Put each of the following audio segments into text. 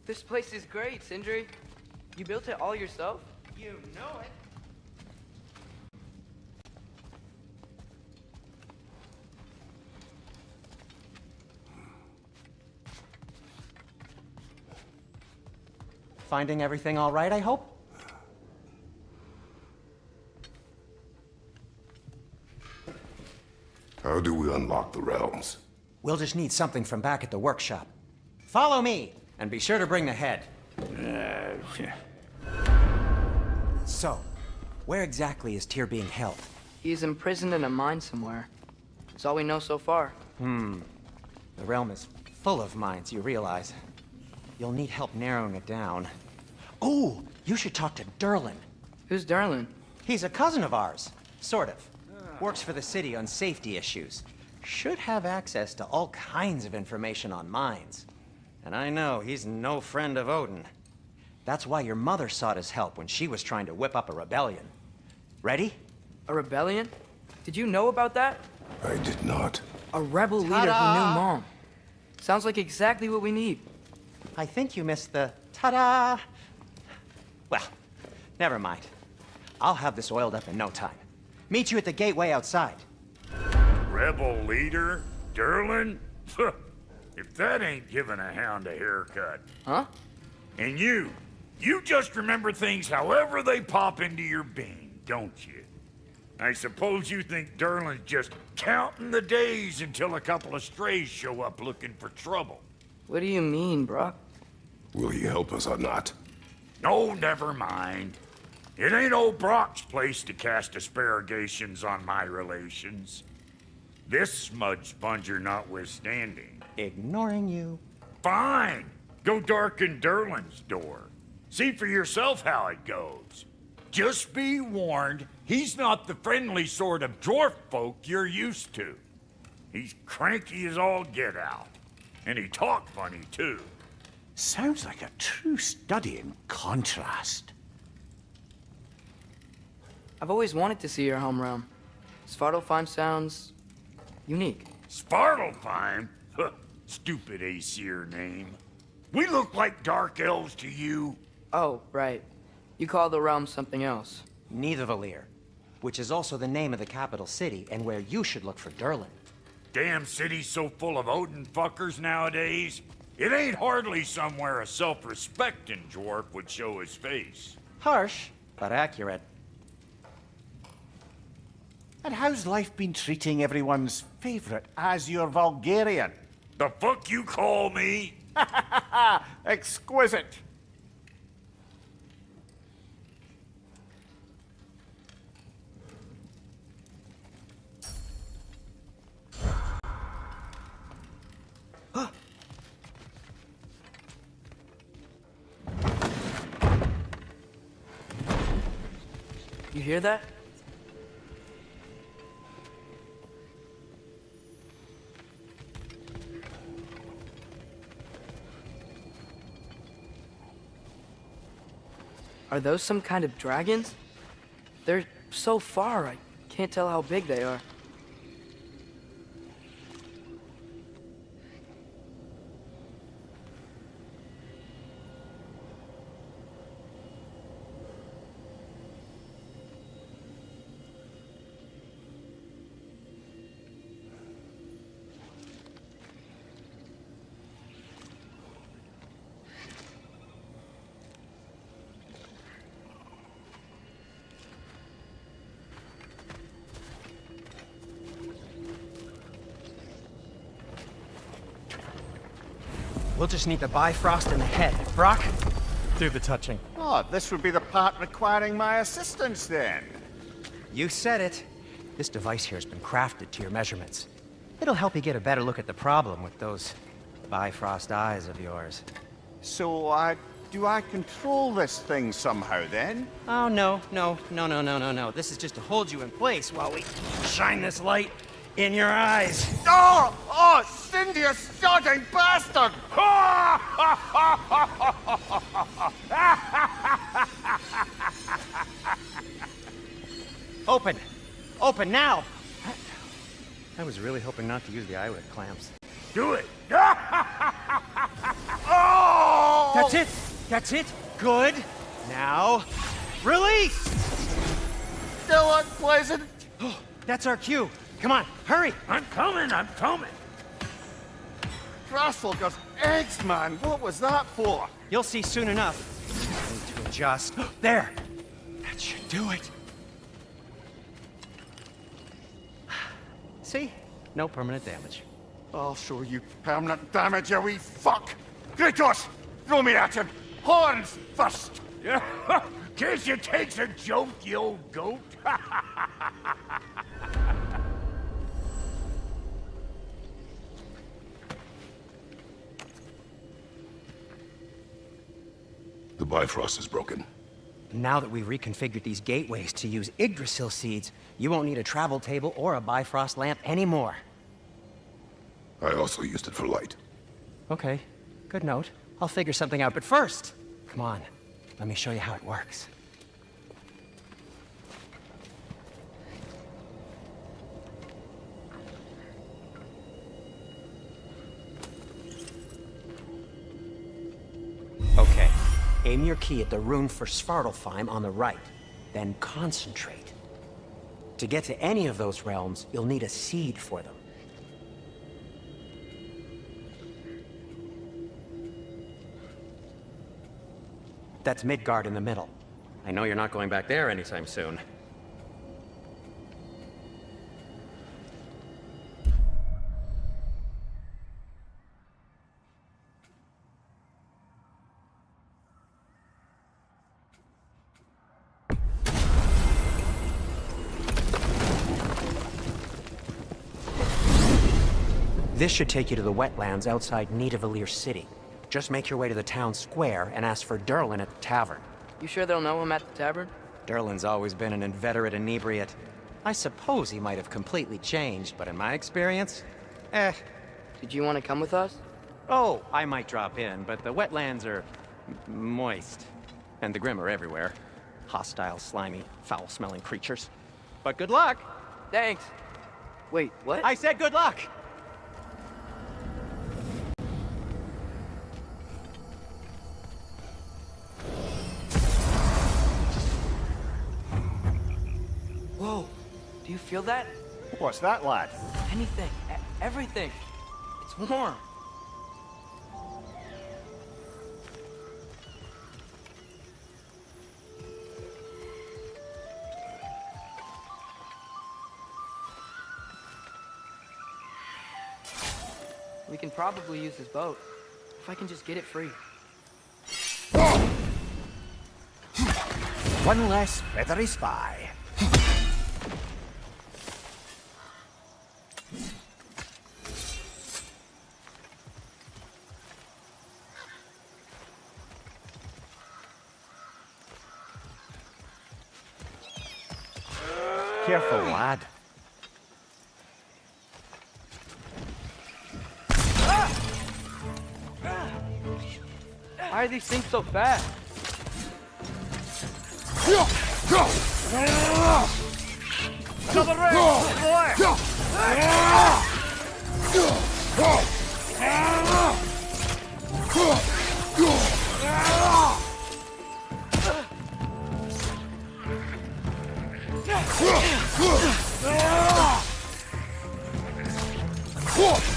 This place is great, Sindri. You built it all yourself? You know it. Finding everything all right, I hope? How do we unlock the realms? We'll just need something from back at the workshop. Follow me, and be sure to bring the head. So, where exactly is Tyr being held? He's imprisoned in a mine somewhere. That's all we know so far. The realm is full of mines, you realize. You'll need help narrowing it down. Oh, you should talk to Durlin. Who's Darlin? He's a cousin of ours, sort of. Works for the city on safety issues. Should have access to all kinds of information on mines. And I know he's no friend of Odin. That's why your mother sought his help when she was trying to whip up a rebellion. Ready? A rebellion? Did you know about that? I did not. A rebel leader who knew Mom. Sounds like exactly what we need. I think you missed the ta-da. Well, never mind. I'll have this oiled up in no time. Meet you at the gateway outside. Rebel leader? Durlin? If that ain't giving a hound a haircut. Huh? And you just remember things however they pop into your bean, don't you? I suppose you think Durlin's just counting the days until a couple of strays show up looking for trouble. What do you mean, Brock? Will he help us or not? Oh, never mind. It ain't old Brock's place to cast aspersions on my relations. This smudge sponger notwithstanding. Ignoring you. Fine. Go darken Durlin's door. See for yourself how it goes. Just be warned, he's not the friendly sort of dwarf folk you're used to. He's cranky as all get out. And he talk funny, too. Sounds like a true study in contrast. I've always wanted to see your home realm. Svartalfheim sounds unique. Svartalfheim? Huh, stupid Aesir name. We look like dark elves to you. Oh, right. You call the realm something else. Nidavellir, which is also the name of the capital city and where you should look for Durlin. Damn city's so full of Odin fuckers nowadays. It ain't hardly somewhere a self-respecting dwarf would show his face. Harsh, but accurate. And how's life been treating everyone's favorite Azure Vulgarian? The fuck you call me? Exquisite. You hear that? Are those some kind of dragons? They're so far, I can't tell how big they are. We'll just need the Bifrost in the head. Brock, do the touching. Oh, this would be the part requiring my assistance then. You said it. This device here has been crafted to your measurements. It'll help you get a better look at the problem with those Bifrost eyes of yours. So, do I control this thing somehow then? Oh, no. This is just to hold you in place while we shine this light in your eyes. Oh! Oh, Cindy, you sodding bastard! Open! Open now! I was really hoping not to use the eyelid clamps. Do it. Oh! That's it! That's it! Good! Now, release! Still unpleasant. That's our cue. Come on, hurry! I'm coming, I'm coming. Grassfuckers, eggs, man. What was that for? You'll see soon enough. I need to adjust. There! That should do it. See? No permanent damage. I'll show you permanent damage, you wee fuck. Kratos, throw me at him. Horns first. Yeah, guess you takes a joke, you old goat. The Bifrost is broken. Now that we've reconfigured these gateways to use Yggdrasil seeds, you won't need a travel table or a Bifrost lamp anymore. I also used it for light. Okay, good note. I'll figure something out, but first, come on, let me show you how it works. Okay, aim your key at the rune for Svartalfheim on the right, then concentrate. To get to any of those realms, you'll need a seed for them. That's Midgard in the middle. I know you're not going back there anytime soon. This should take you to the wetlands outside Nidavellir City. Just make your way to the town square and ask for Derlin at the tavern. You sure they'll know him at the tavern? Derlin's always been an inveterate inebriate. I suppose he might have completely changed, but in my experience, Did you want to come with us? Oh, I might drop in, but the wetlands are moist. And the Grim are everywhere. Hostile, slimy, foul-smelling creatures. But good luck! Thanks. Wait, what? I said good luck! Whoa, do you feel that? What's that, lad? Anything, everything. It's warm. We can probably use this boat, if I can just get it free. One less feathery spy. Careful, lad. Why are these things so fast? Another ring!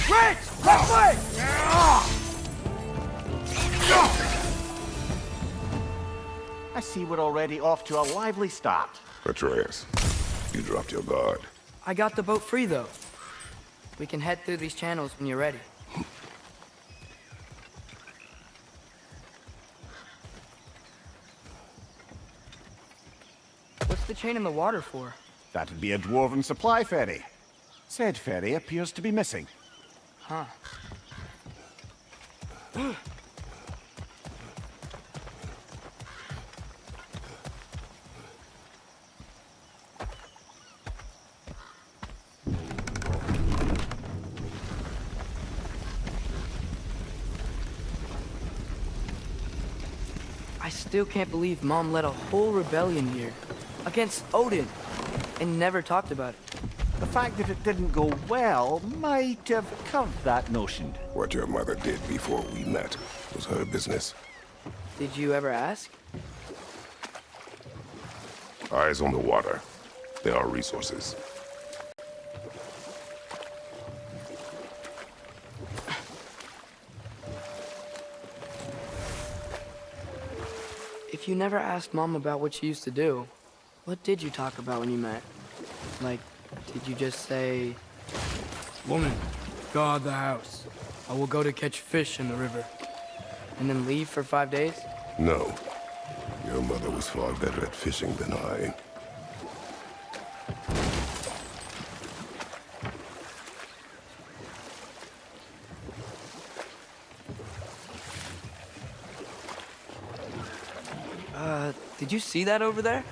Rich! Left way! I see we're already off to a lively start. Atreus, you dropped your guard. I got the boat free, though. We can head through these channels when you're ready. What's the chain in the water for? That'd be a dwarven supply ferry. Said ferry appears to be missing. Huh. I still can't believe Mom led a whole rebellion here. Against Odin. And never talked about it. The fact that it didn't go well might have curved that notion. What your mother did before we met was her business. Did you ever ask? Eyes on the water. There are resources. If you never asked Mom about what she used to do, what did you talk about when you met? Like, did you just say, "Woman, guard the house. I will go to catch fish in the river," and then leave for 5 days? No. Your mother was far better at fishing than I. Did you see that over there?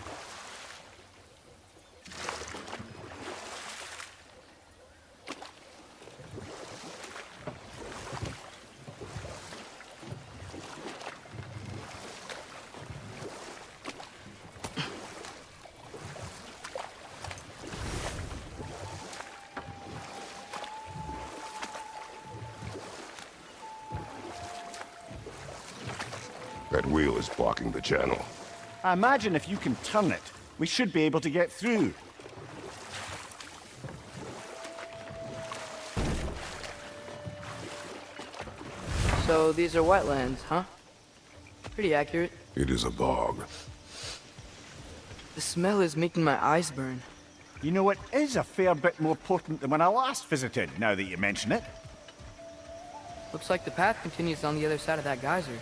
That wheel is blocking the channel. I imagine if you can turn it, we should be able to get through. So these are wetlands, huh? Pretty accurate. It is a bog. The smell is making my eyes burn. You know, it is a fair bit more potent than when I last visited, now that you mention it. Looks like the path continues on the other side of that geyser.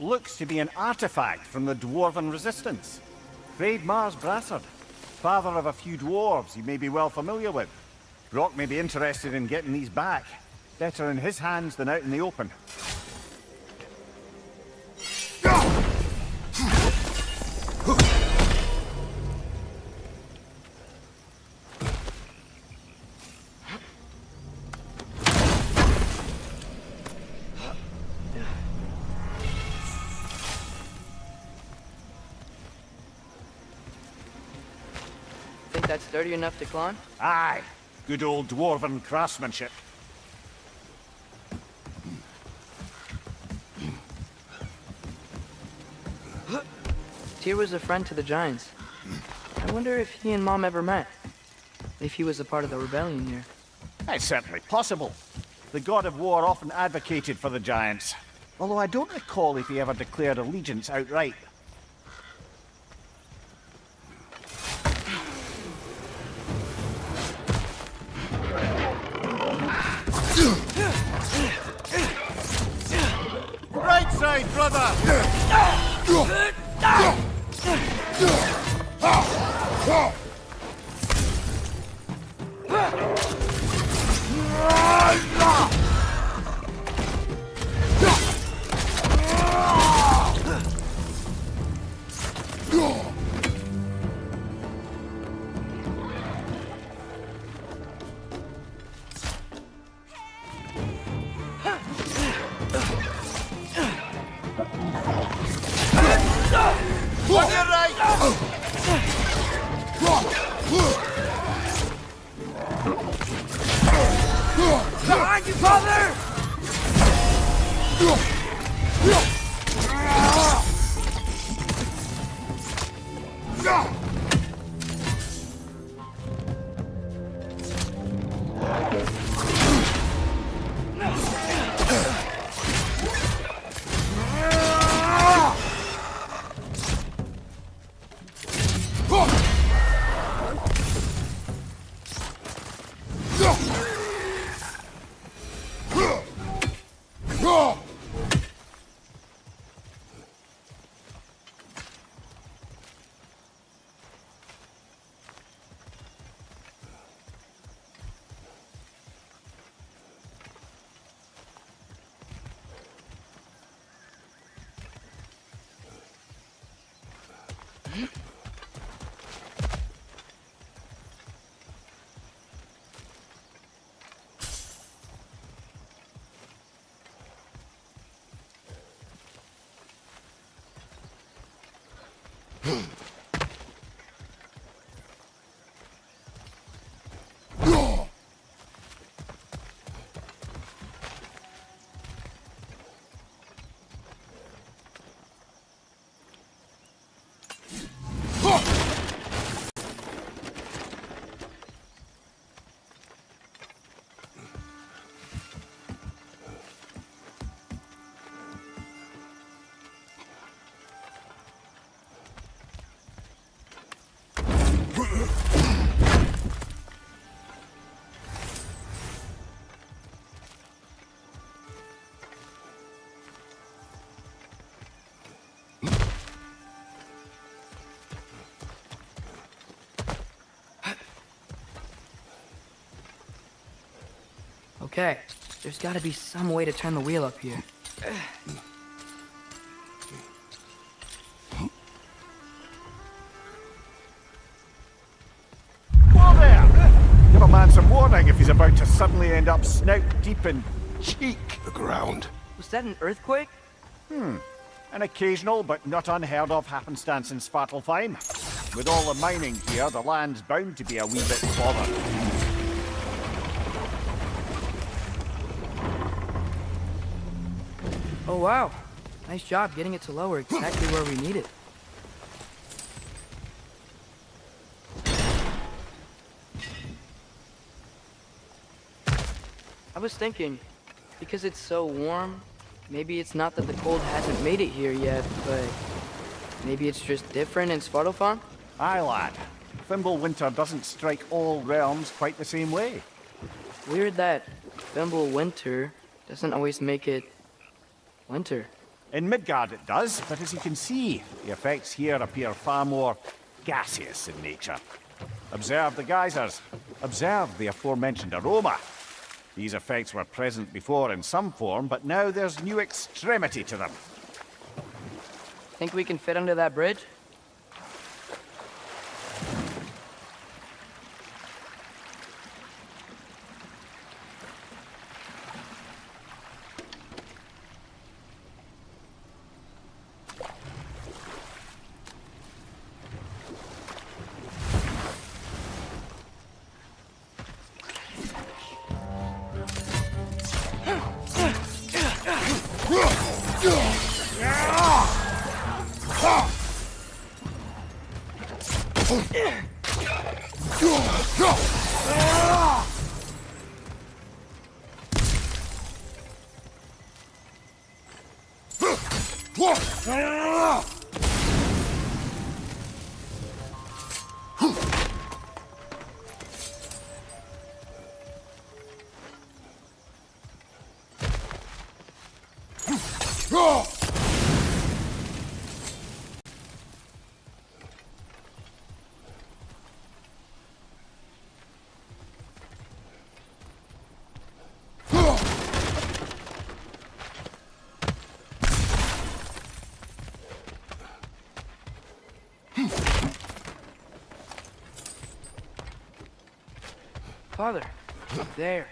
Looks to be an artifact from the Dwarven Resistance. Craig Mars Brassard, father of a few dwarves you may be well familiar with. Brock may be interested in getting these back. Better in his hands than out in the open. Think that's sturdy enough to climb? Aye, good old Dwarven craftsmanship. Tyr was a friend to the Giants. I wonder if he and Mom ever met. If he was a part of the rebellion here. It's certainly possible. The god of war often advocated for the Giants. Although I don't recall if he ever declared allegiance outright. Right side, brother! Okay, there's gotta be some way to turn the wheel up here. Whoa there! Give a man some warning if he's about to suddenly end up snout deep in cheek. The ground. Was that an earthquake? An occasional but not unheard of happenstance in Svartalfheim. With all the mining here, the land's bound to be a wee bit bothered. Oh wow, nice job getting it to lower exactly where we need it. I was thinking, because it's so warm, maybe it's not that the cold hasn't made it here yet, but maybe it's just different in Svartalfheim? Aye, lad. Thimble winter doesn't strike all realms quite the same way. Weird that Thimble winter doesn't always make it winter. In Midgard it does, but as you can see, the effects here appear far more gaseous in nature. Observe the geysers. Observe the aforementioned aroma. These effects were present before in some form, but now there's new extremity to them. Think we can fit under that bridge? Father, up there.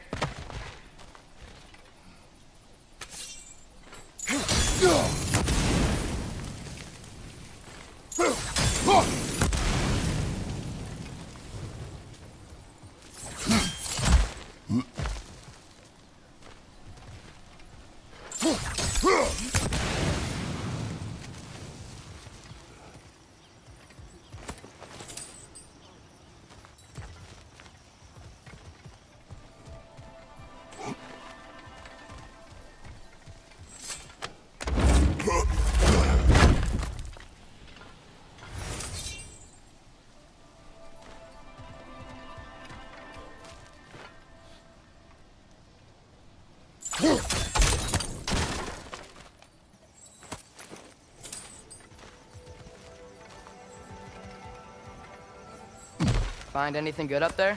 Find anything good up there?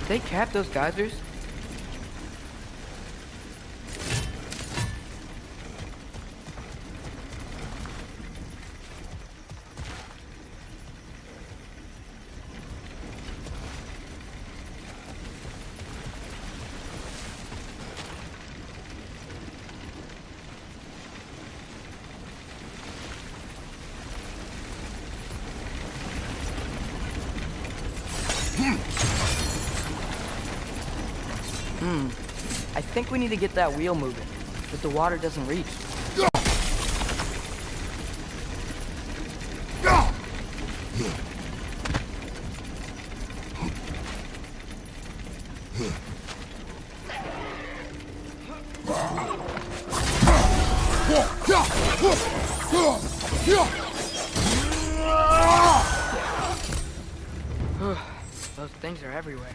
Did they cap those geysers? I think we need to get that wheel moving, but the water doesn't reach. Those things are everywhere.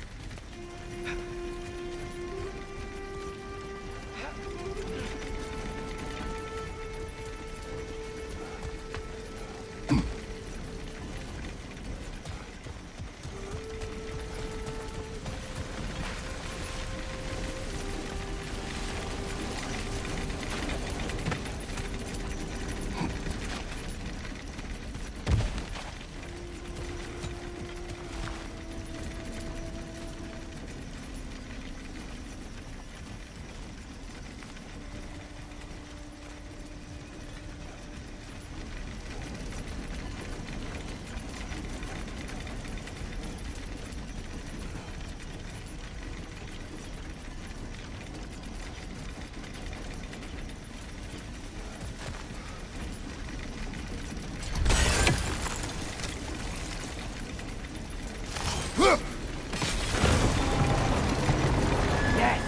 Yes!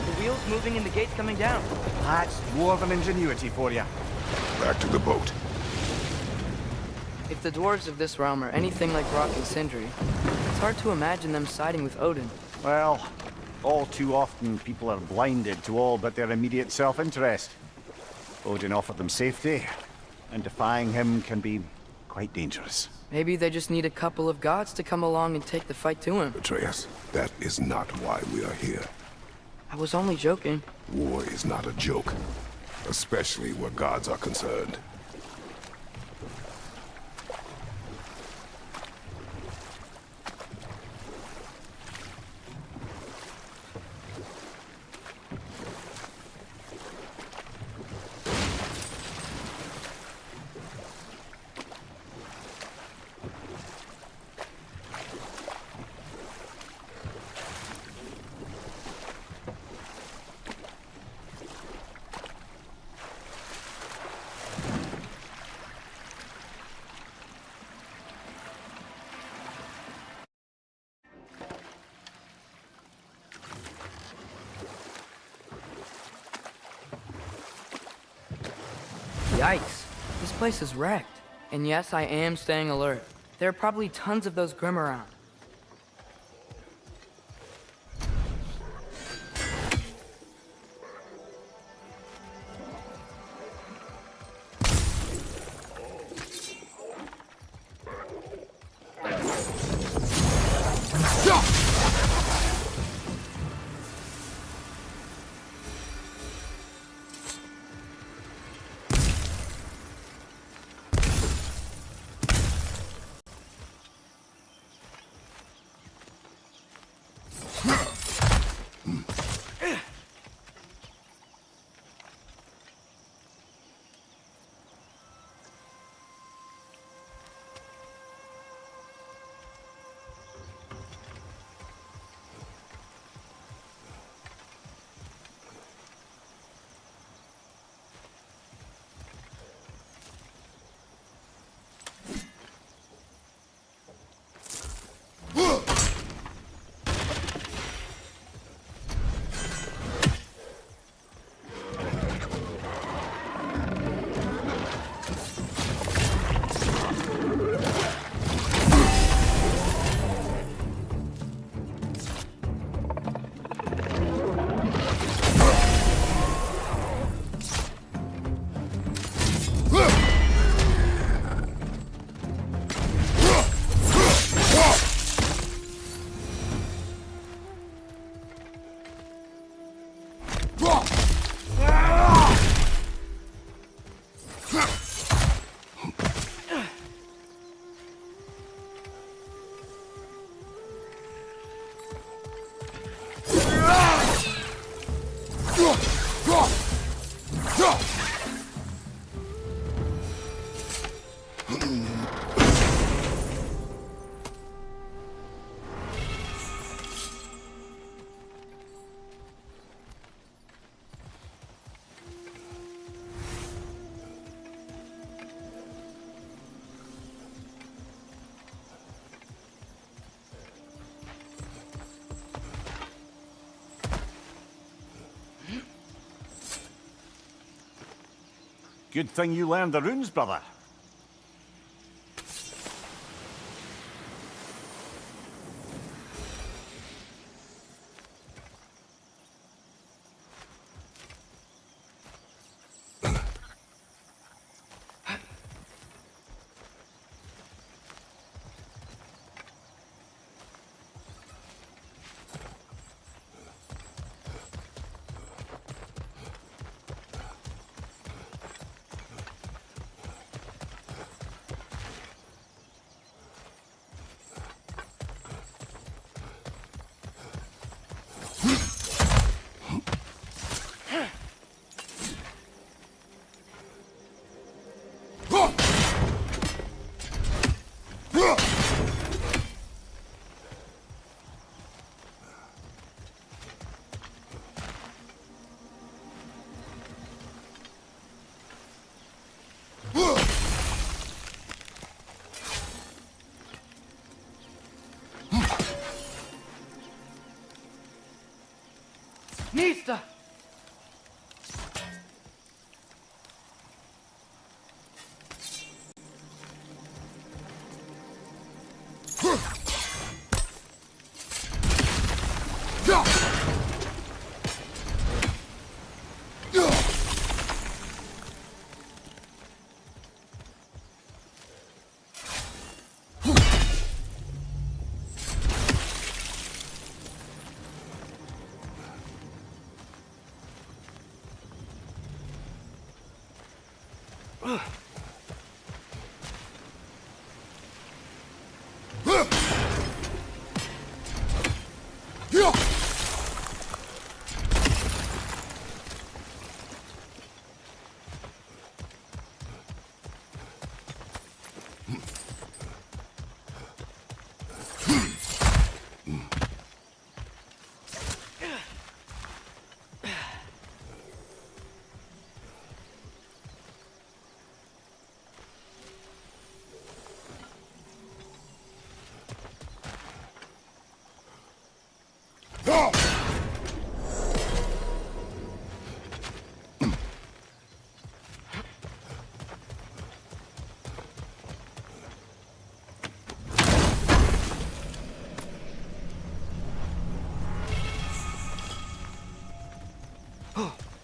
The wheel's moving and the gate's coming down. That's dwarven ingenuity for you. Back to the boat. If the dwarves of this realm are anything like Rock and Sindri, it's hard to imagine them siding with Odin. Well, all too often people are blinded to all but their immediate self-interest. Odin offered them safety, and defying him can be quite dangerous. Maybe they just need a couple of gods to come along and take the fight to him. Atreus, that is not why we are here. I was only joking. War is not a joke, especially where gods are concerned. Yikes. This place is wrecked. And yes, I am staying alert. There are probably tons of those Grim around. Good thing you learned the runes, brother. Nista!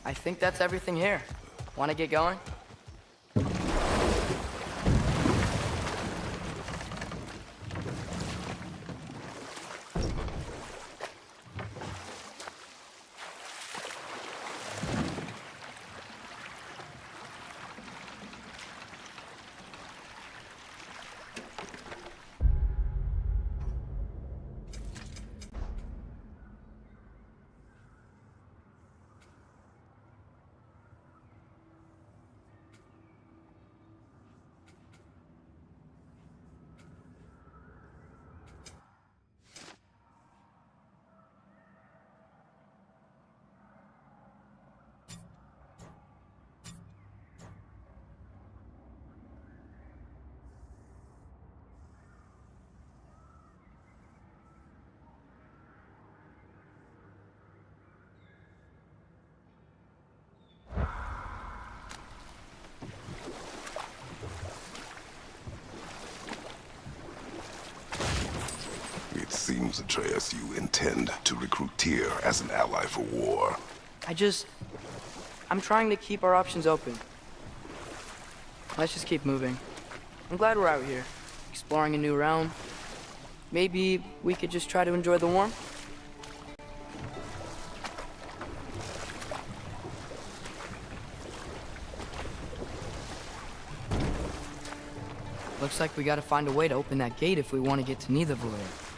I think that's everything here. Want to get going? It seems, Atreus, you intend to recruit Tyr as an ally for war. I'm trying to keep our options open. Let's just keep moving. I'm glad we're out here, exploring a new realm. Maybe we could just try to enjoy the warmth? Looks like we gotta find a way to open that gate if we want to get to Nidavellir.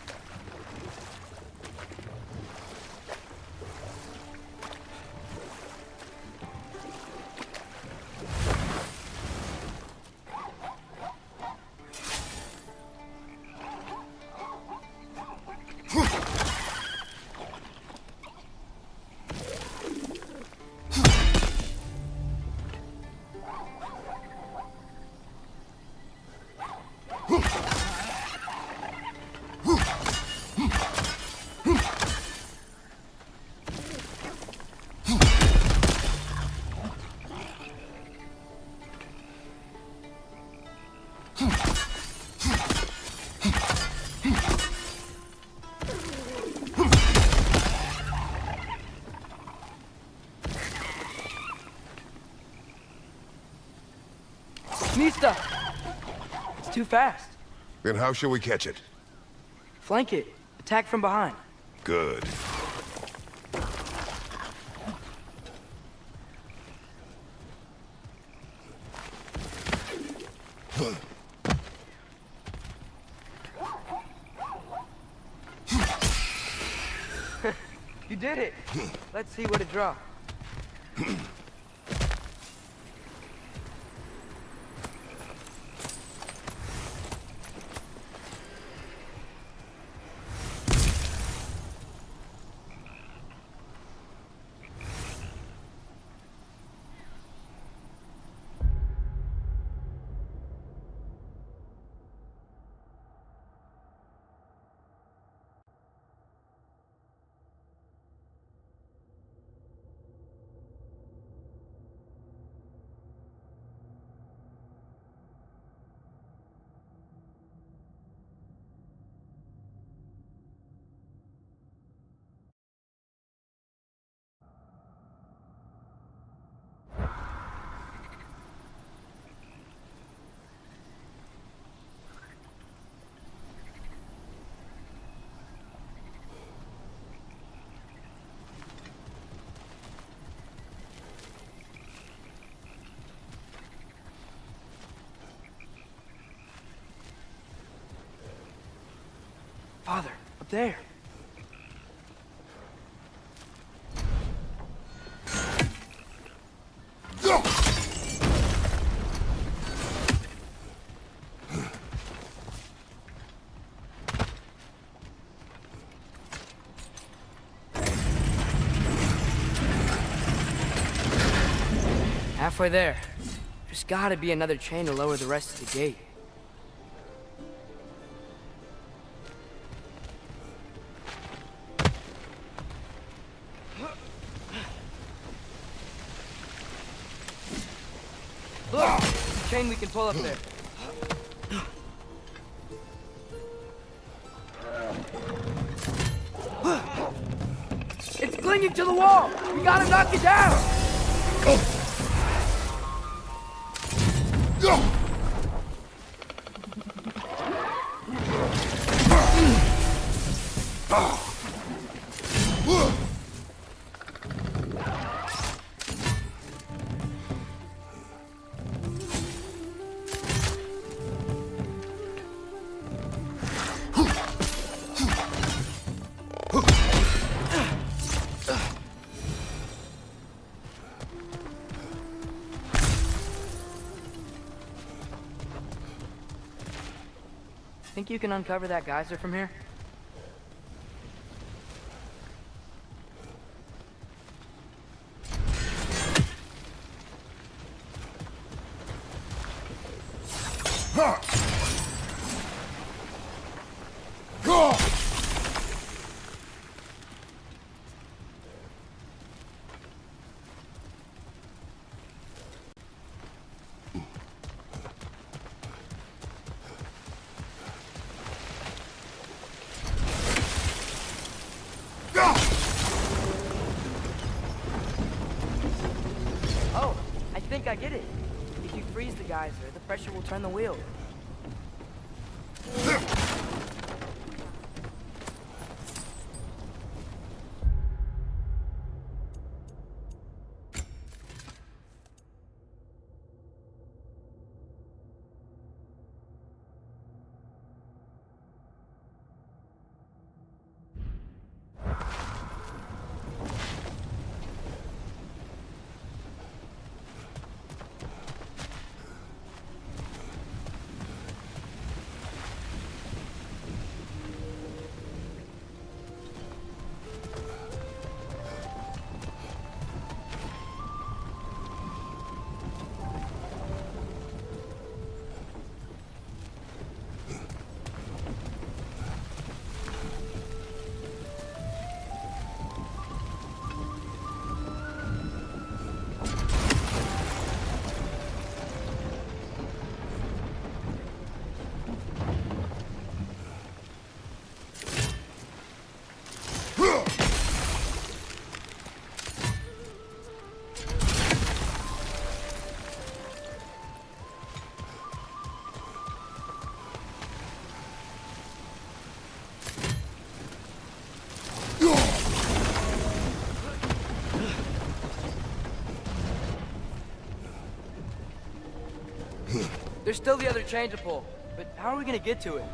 Mista! It's too fast. Then how shall we catch it? Flank it. Attack from behind. Good. You did it! Let's see what it draws. Father, up there. Halfway there. There's gotta be another chain to lower the rest of the gate. Look! Chain we can pull up there. It's clinging Stick to the wall! We gotta knock it down! Think you can uncover that geyser from here? Oh, I think I get it. If you freeze the geyser, the pressure will turn the wheel. There's still the other chain to pull, but how are we gonna get to it?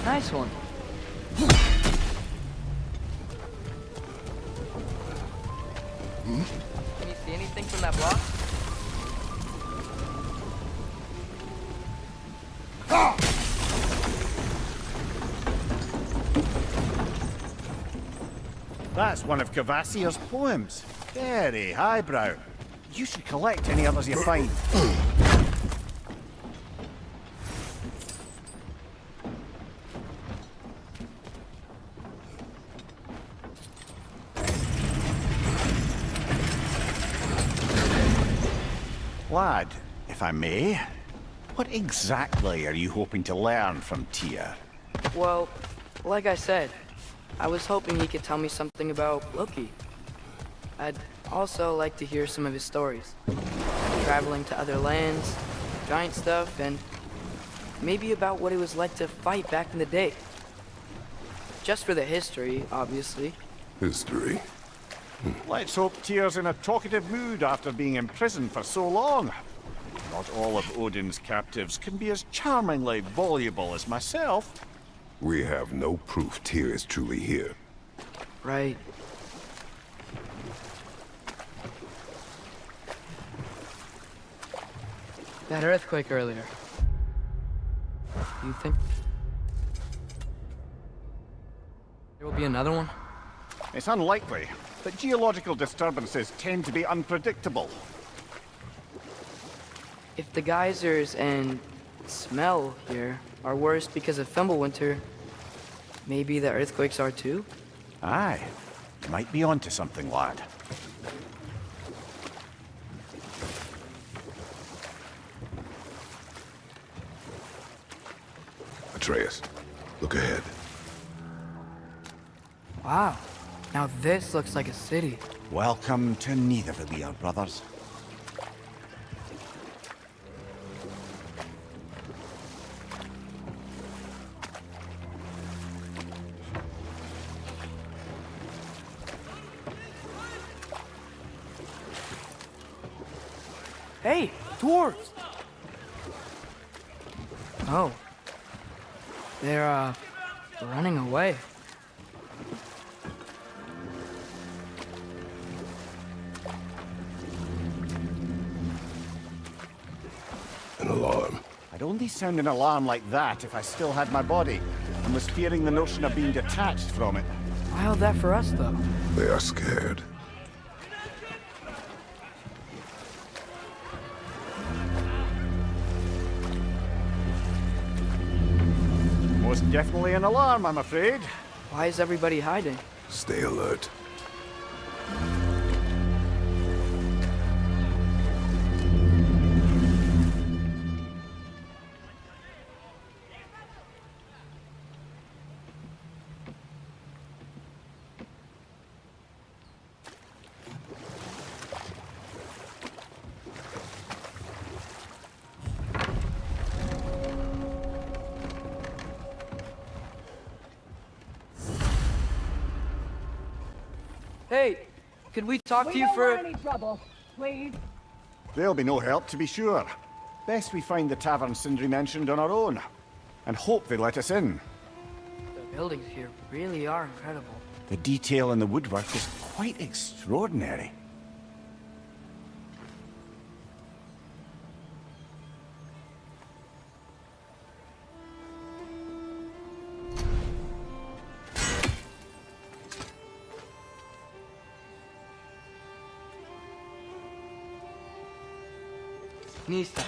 Nice one. Can you see anything from that block? That's one of Cavassier's poems. Very highbrow. You should collect any others you find. Lad, if I may, what exactly are you hoping to learn from Tyr? Well, like I said, I was hoping he could tell me something about Loki. I'd also like to hear some of his stories. Traveling to other lands, giant stuff, and maybe about what it was like to fight back in the day. Just for the history, obviously. History? Let's hope Tyr's in a talkative mood after being imprisoned for so long. Not all of Odin's captives can be as charmingly voluble as myself. We have no proof Tyr is truly here. Right. That earthquake earlier. You think there will be another one? It's unlikely, but geological disturbances tend to be unpredictable. If the geysers and smell here are worse because of Fimbulwinter, maybe the earthquakes are too? Aye. Might be onto something, lad. Atreus, look ahead. Wow. Now this looks like a city. Welcome to Nidavellir, brothers. Hey, dwarves! Oh. They're, running away. An alarm. I'd only sound an alarm like that if I still had my body, and was fearing the notion of being detached from it. Why held that for us, though? They are scared. Most definitely an alarm, I'm afraid. Why is everybody hiding? Stay alert. Hey, could we talk to We you don't for... want any trouble, please. There'll be no help, to be sure. Best we find the tavern Sindri mentioned on our own, and hope they let us in. The buildings here really are incredible. The detail in the woodwork is quite extraordinary. Nista.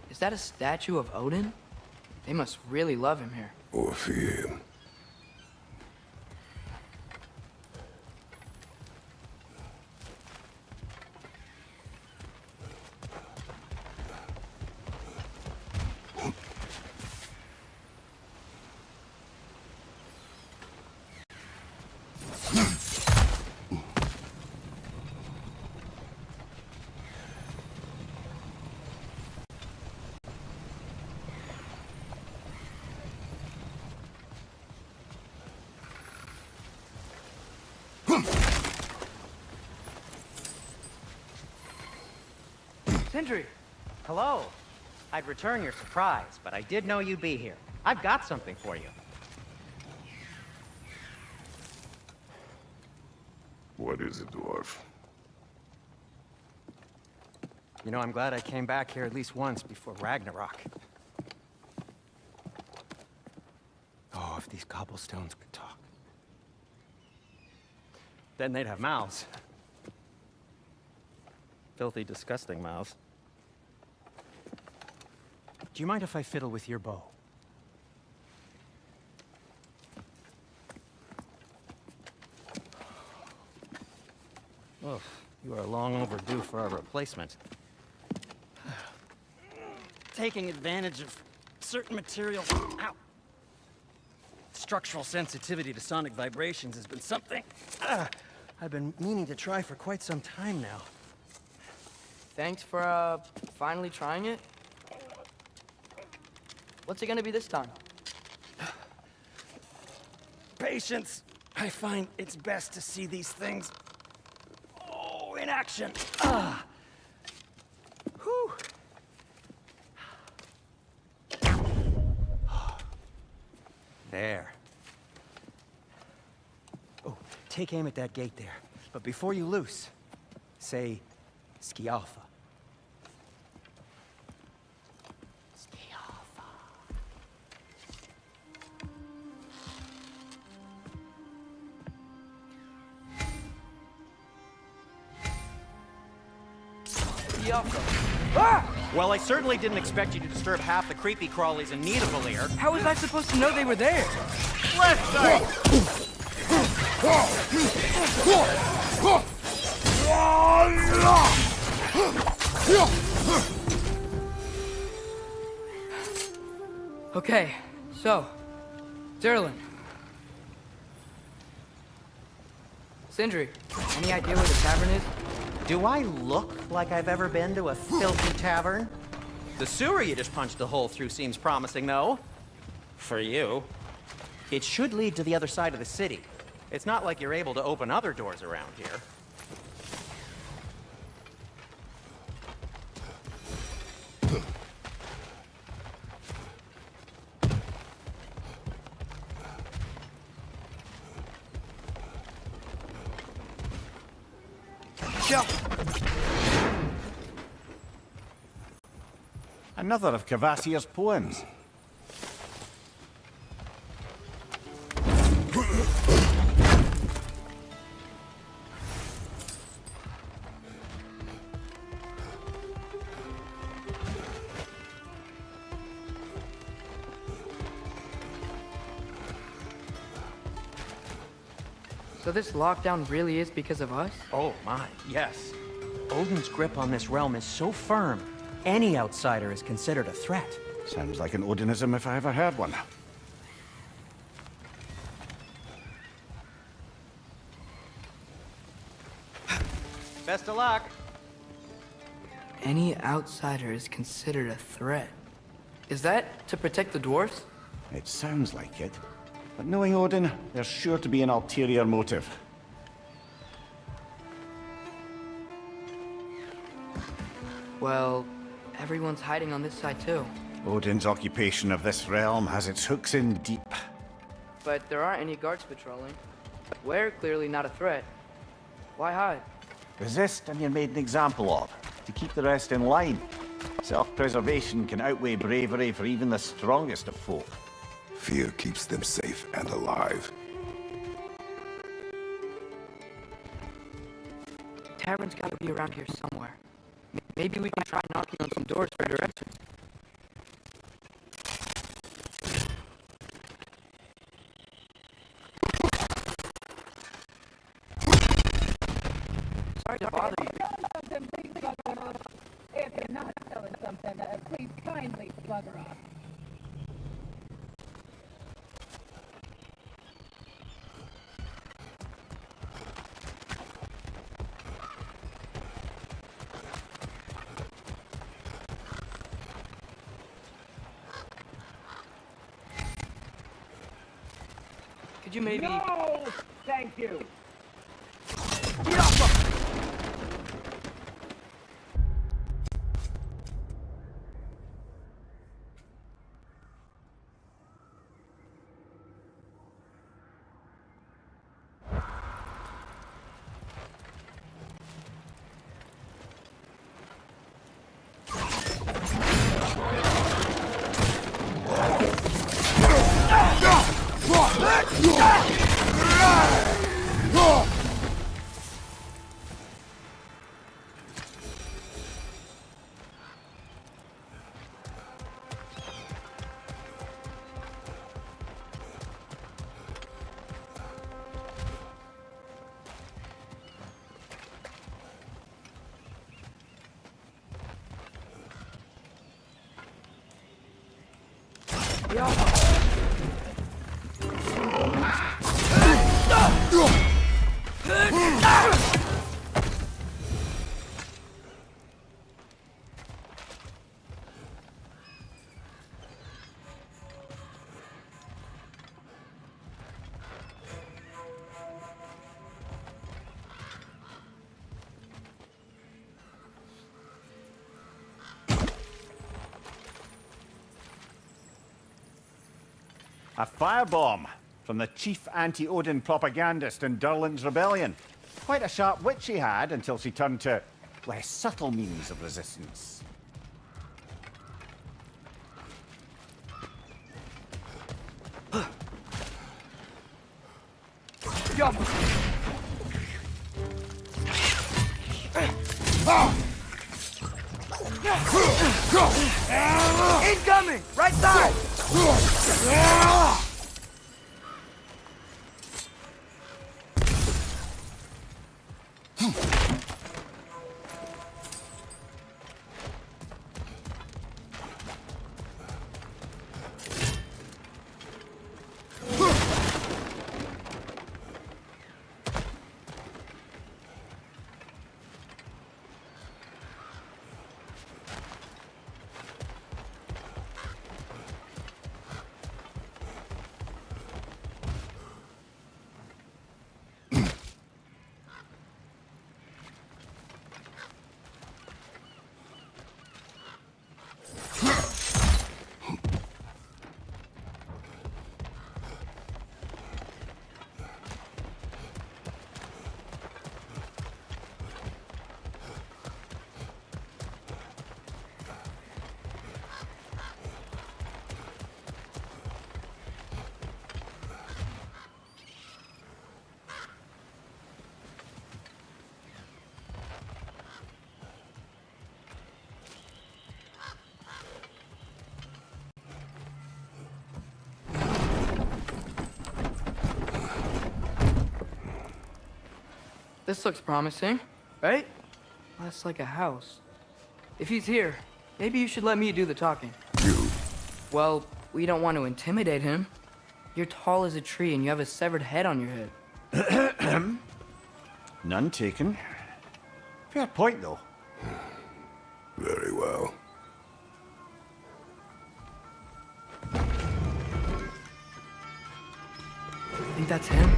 Is that a statue of Odin? They must really love him here. Or fear him. Sindri! Hello. I'd return your surprise, but I did know you'd be here. I've got something for you. What is it, dwarf? You know, I'm glad I came back here at least once before Ragnarok. Oh, if these cobblestones could talk. Then they'd have mouths. Filthy, disgusting mouths. Do you mind if I fiddle with your bow? Oh, you are long overdue for a replacement. Taking advantage of certain materials. Ow. Structural sensitivity to sonic vibrations has been something I've been meaning to try for quite some time now. Thanks for, finally trying it. What's it gonna be this time? Patience. I find it's best to see these things, in action. Whew. There. Oh, take aim at that gate there. But before you loose, say, Skialfa. Skialfa. Well, I certainly didn't expect you to disturb half the creepy crawlies in Nidavellir. How was I supposed to know they were there? Left side! Okay, so, Derlin. Sindri, any idea where the tavern is? Do I look like I've ever been to a filthy tavern? The sewer you just punched a hole through seems promising, though. For you. It should lead to the other side of the city. It's not like you're able to open other doors around here. Another of Kvasir's poems. So this lockdown really is because of us? Oh my, yes. Odin's grip on this realm is so firm, any outsider is considered a threat. Sounds like an Odinism if I ever heard one. Best of luck. Any outsider is considered a threat. Is that to protect the dwarfs? It sounds like it. But knowing Odin, there's sure to be an ulterior motive. Well, everyone's hiding on this side too. Odin's occupation of this realm has its hooks in deep. But there aren't any guards patrolling. We're clearly not a threat. Why hide? Resist and you're made an example of, to keep the rest in line. Self-preservation can outweigh bravery for even the strongest of folk. Fear keeps them safe and alive. The tavern's gotta be around here somewhere. Maybe we can try knocking on some doors for directions. Sorry to bother you. If you're not selling something, please kindly bugger off. Could you maybe... No! Thank you! A firebomb from the chief anti-Odin propagandist in Durlin's rebellion. Quite a sharp wit she had until she turned to less subtle means of resistance. Incoming! Right side! This looks promising, right? That's like a house. If he's here, maybe you should let me do the talking. You? Well, we don't want to intimidate him. You're tall as a tree and you have a severed head on your head. None taken. Fair point, though. Very well. Think that's him?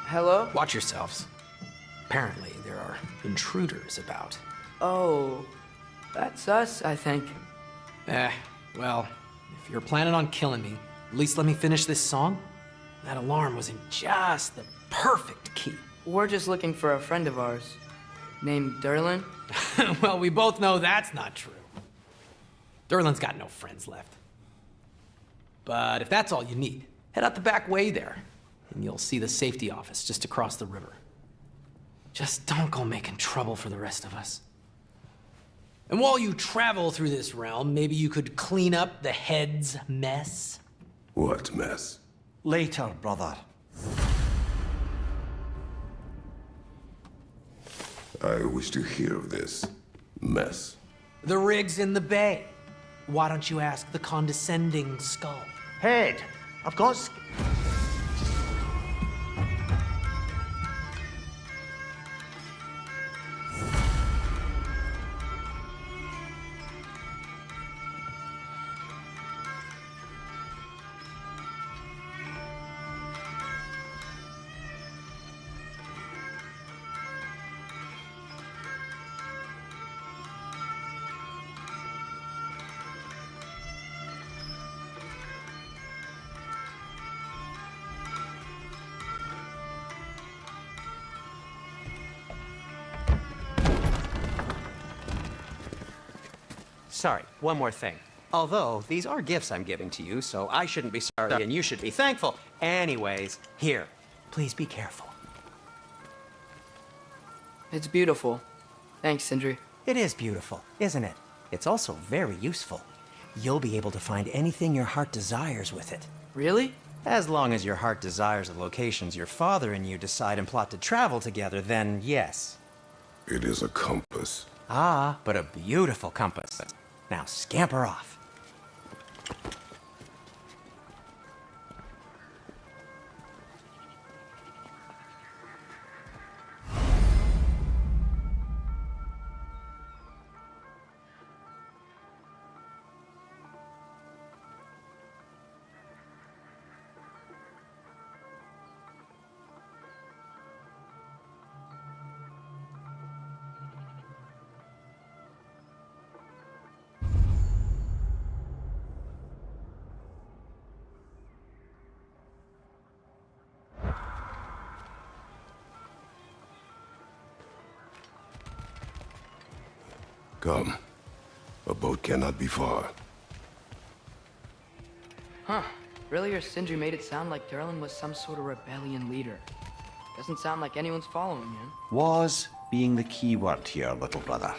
Hello? Watch yourselves. Apparently, there are intruders about. Oh, that's us, I think. Well, if you're planning on killing me, at least let me finish this song. That alarm was in just the perfect key. We're just looking for a friend of ours named Durlin. Well, we both know that's not true. Durlin's got no friends left. But if that's all you need, head out the back way there, and you'll see the safety office just across the river. Just don't go making trouble for the rest of us. And while you travel through this realm, maybe you could clean up the head's mess? What mess? Later, brother. I wish to hear of this mess. The rig's in the bay. Why don't you ask the condescending skull? Head, I've got... Sorry, one more thing. Although, these are gifts I'm giving to you, so I shouldn't be sorry and you should be thankful. Anyways, here, please be careful. It's beautiful. Thanks, Sindri. It is beautiful, isn't it? It's also very useful. You'll be able to find anything your heart desires with it. Really? As long as your heart desires the locations your father and you decide and plot to travel together, then yes. It is a compass. Ah, but a beautiful compass. Now scamper off. Come. A boat cannot be far. Huh. Earlier, Sindri made it sound like Durlin was some sort of rebellion leader. Doesn't sound like anyone's following him. Was being the key word here, little brother.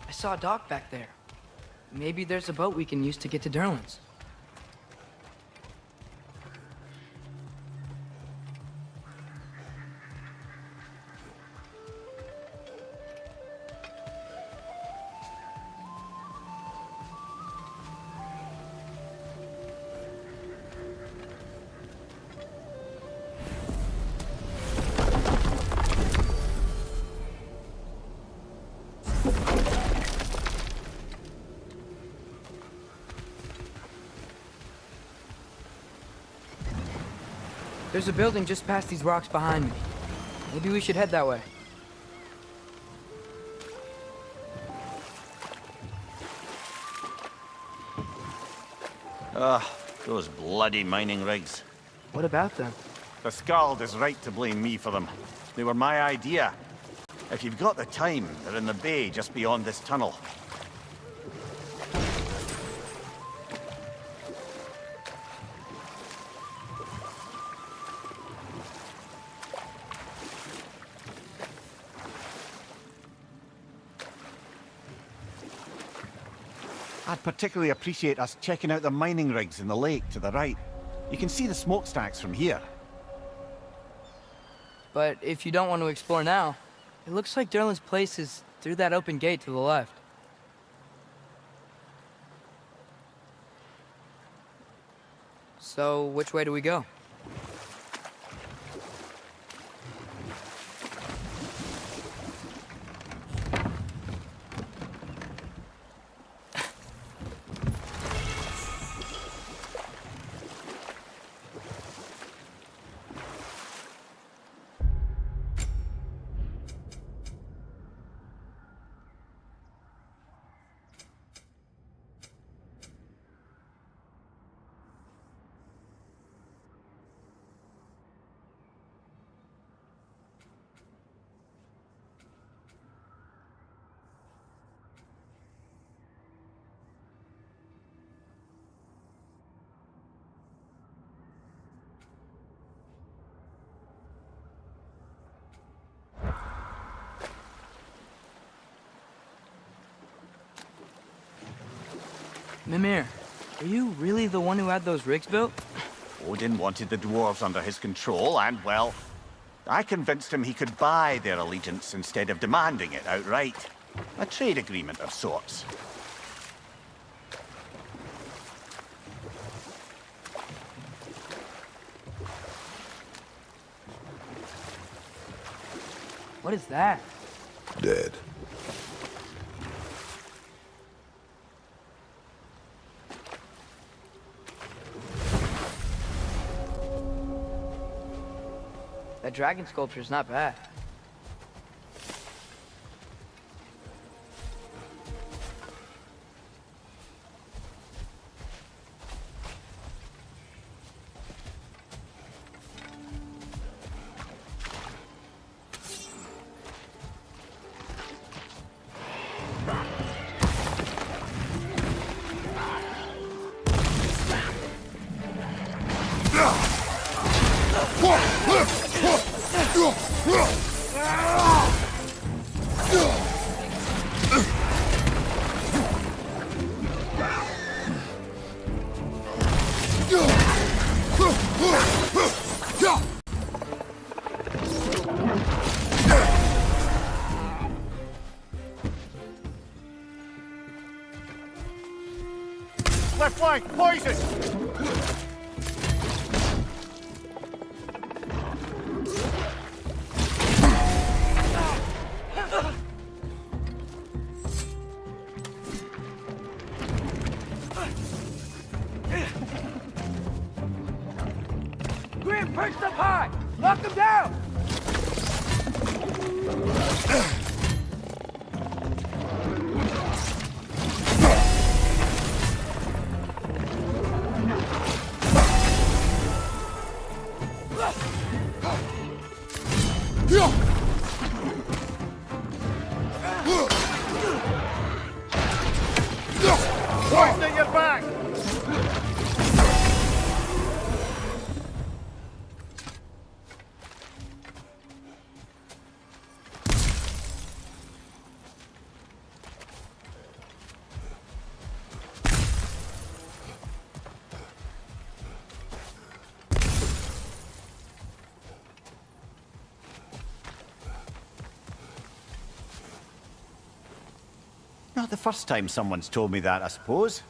I saw a dock back there. Maybe there's a boat we can use to get to Durlin's. There's a building just past these rocks behind me. Maybe we should head that way. Those bloody mining rigs. What about them? The Skald is right to blame me for them. They were my idea. If you've got the time, they're in the bay just beyond this tunnel. I'd particularly appreciate us checking out the mining rigs in the lake to the right. You can see the smokestacks from here. But if you don't want to explore now, it looks like Durlin's place is through that open gate to the left. So, which way do we go? Mimir, are you really the one who had those rigs built? Odin wanted the dwarves under his control, and, well, I convinced him he could buy their allegiance instead of demanding it outright. A trade agreement of sorts. What is that? Dead. That dragon sculpture's not bad. flank! Poison! Grim, perched up high! Lock him down! Poison at your back! Not the first time someone's told me that, I suppose.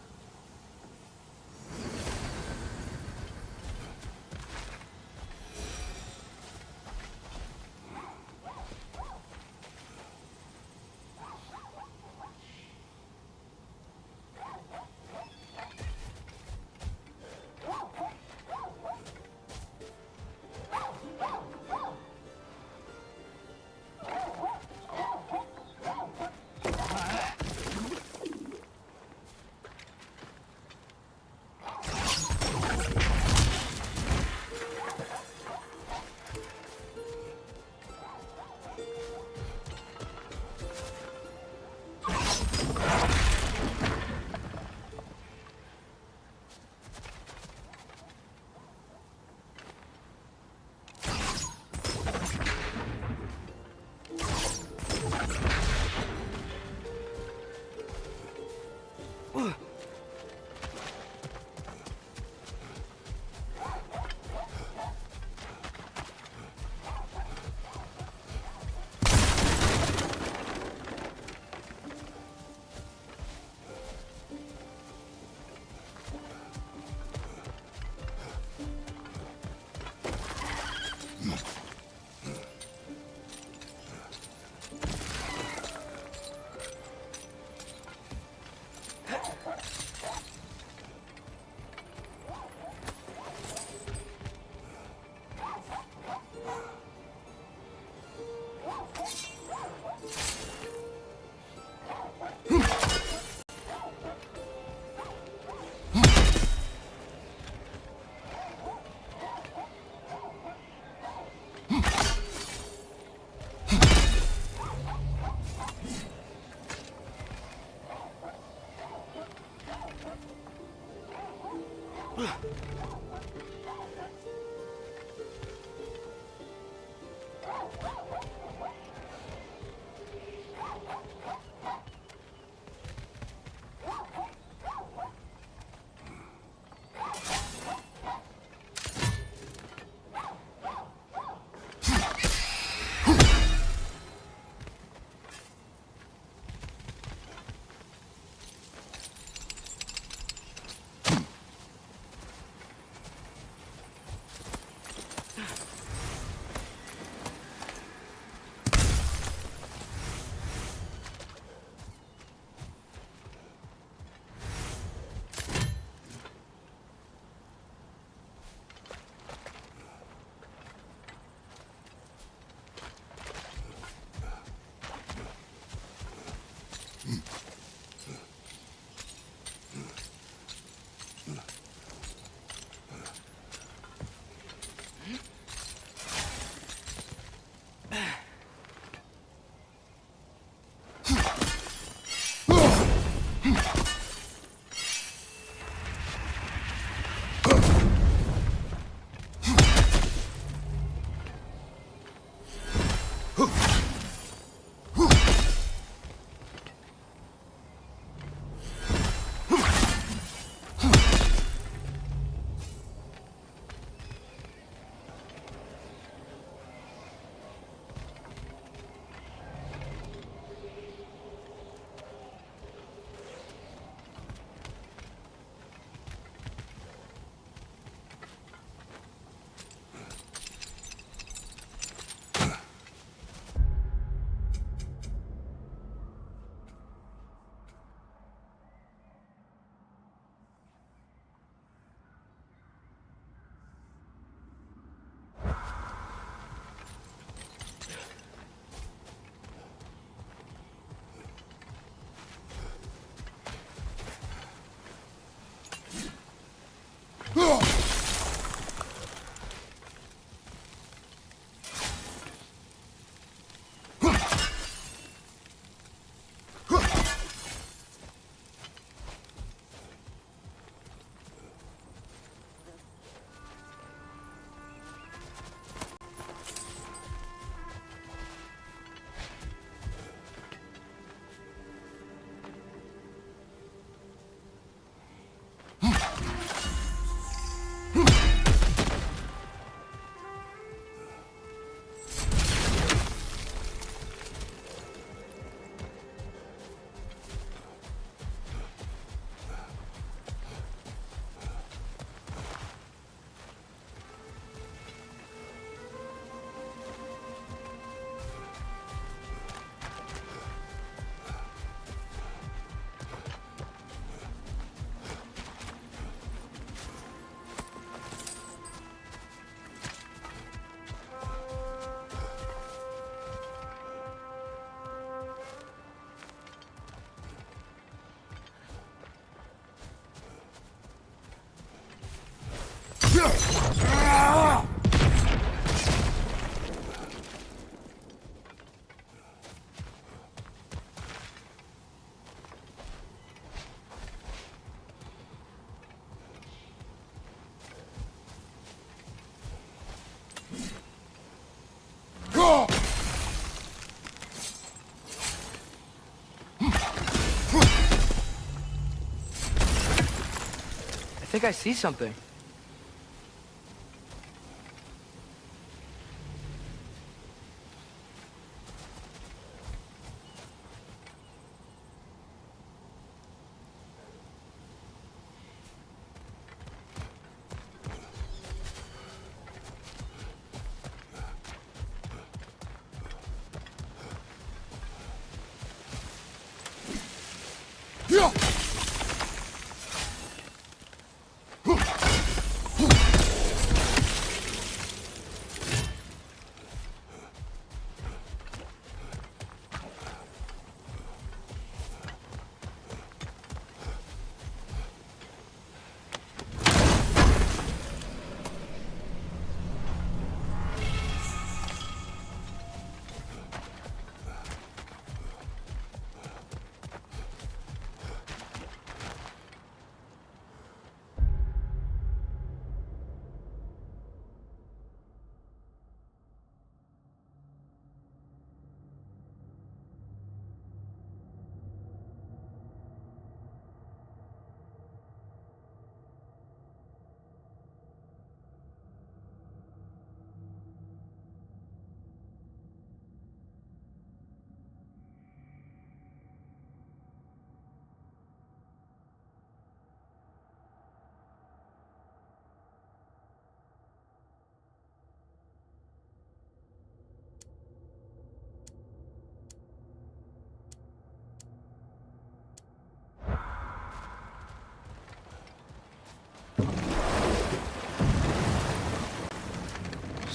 think I see something.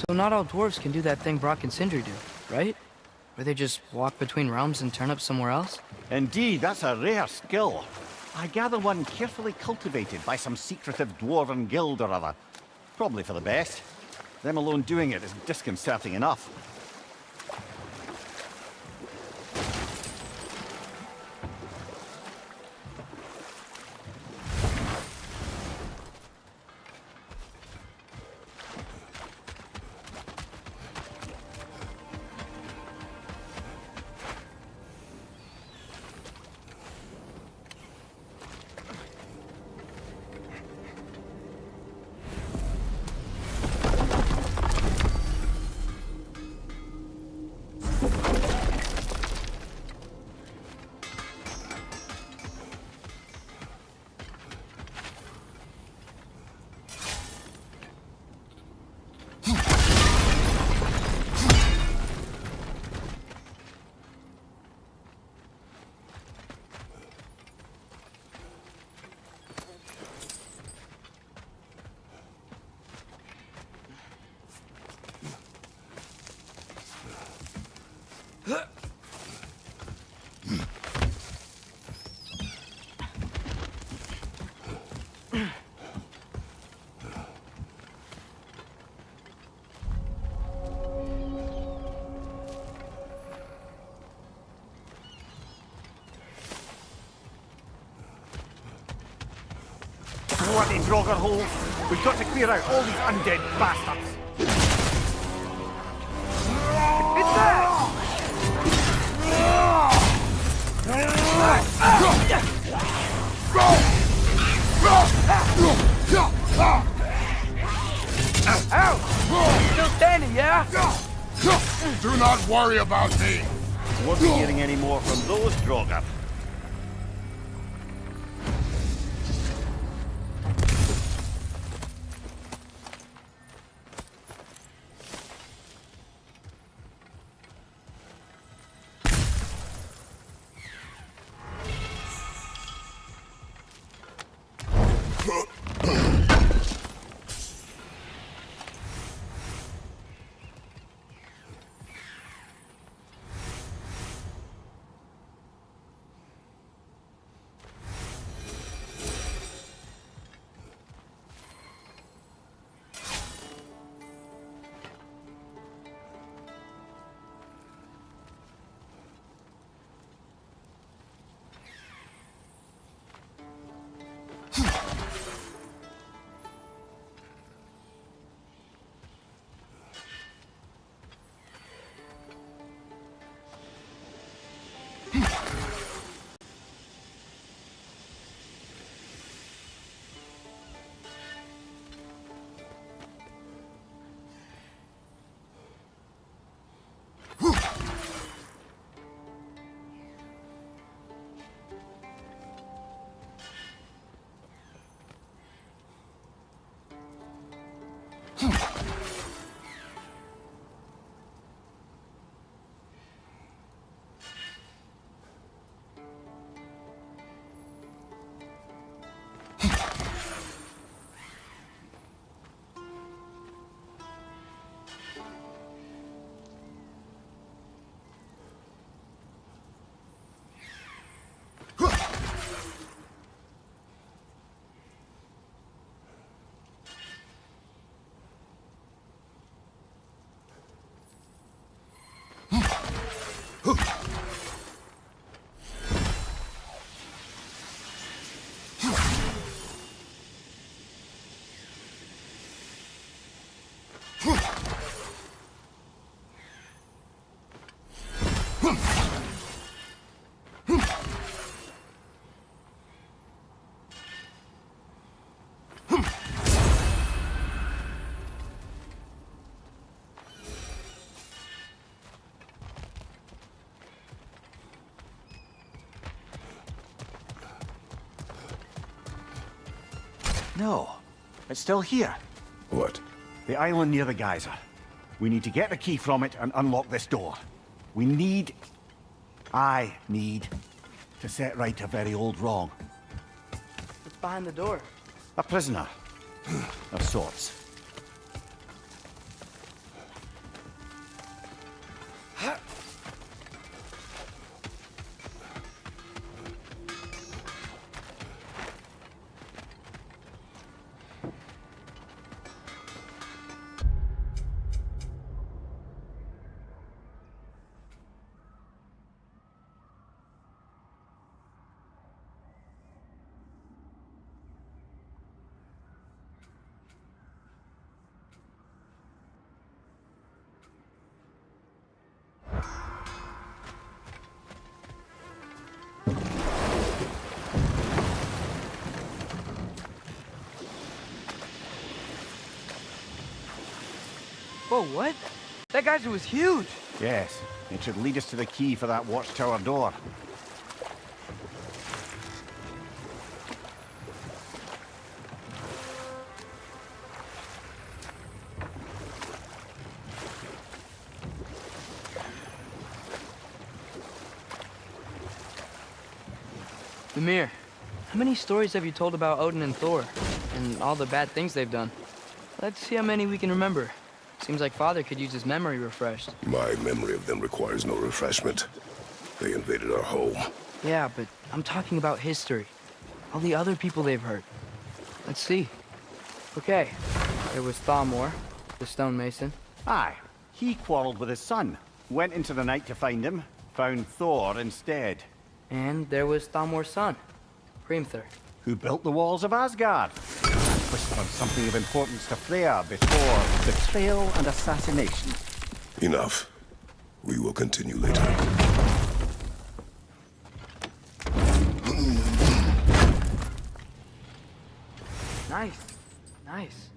So not all dwarves can do that thing Brock and Sindri do, right? Where they just walk between realms and turn up somewhere else? Indeed, that's a rare skill. I gather one carefully cultivated by some secretive dwarven guild or other. Probably for the best. Them alone doing it is disconcerting enough. Bloody Draugr holes! We've got to clear out all these undead bastards! It's there! Ow! Still standing, yeah? Do not worry about me. Won't be hearing any more from those Draugr. No, it's still here. What? The island near the geyser. We need to get the key from it and unlock this door. I need to set right a very old wrong. What's behind the door? A prisoner. Of sorts. Whoa, what? That geyser was huge. Yes, it should lead us to the key for that watchtower door. Mimir, how many stories have you told about Odin and Thor? And all the bad things they've done? Let's see how many we can remember. Seems like Father could use his memory refreshed. My memory of them requires no refreshment. They invaded our home. Yeah, but I'm talking about history. All the other people they've hurt. Let's see. Okay, there was Thamor, the stonemason. Aye, he quarreled with his son. Went into the night to find him. Found Thor instead. And there was Thamor's son, Hrimthur. Who built the walls of Asgard. Whispered something of importance to Freya before betrayal and assassination. Enough. We will continue later. Nice, nice.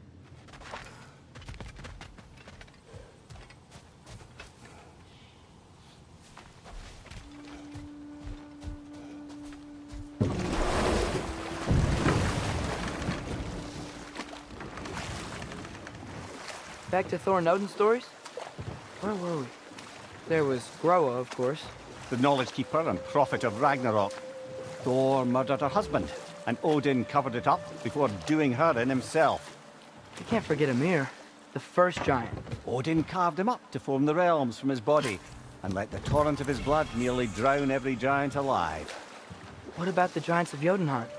Back to Thor and Odin stories? Where were we? There was Groa, of course. The knowledge keeper and prophet of Ragnarok. Thor murdered her husband, and Odin covered it up before doing her in himself. You can't forget Ymir, the first giant. Odin carved him up to form the realms from his body, and let the torrent of his blood nearly drown every giant alive. What about the giants of Jotunheim?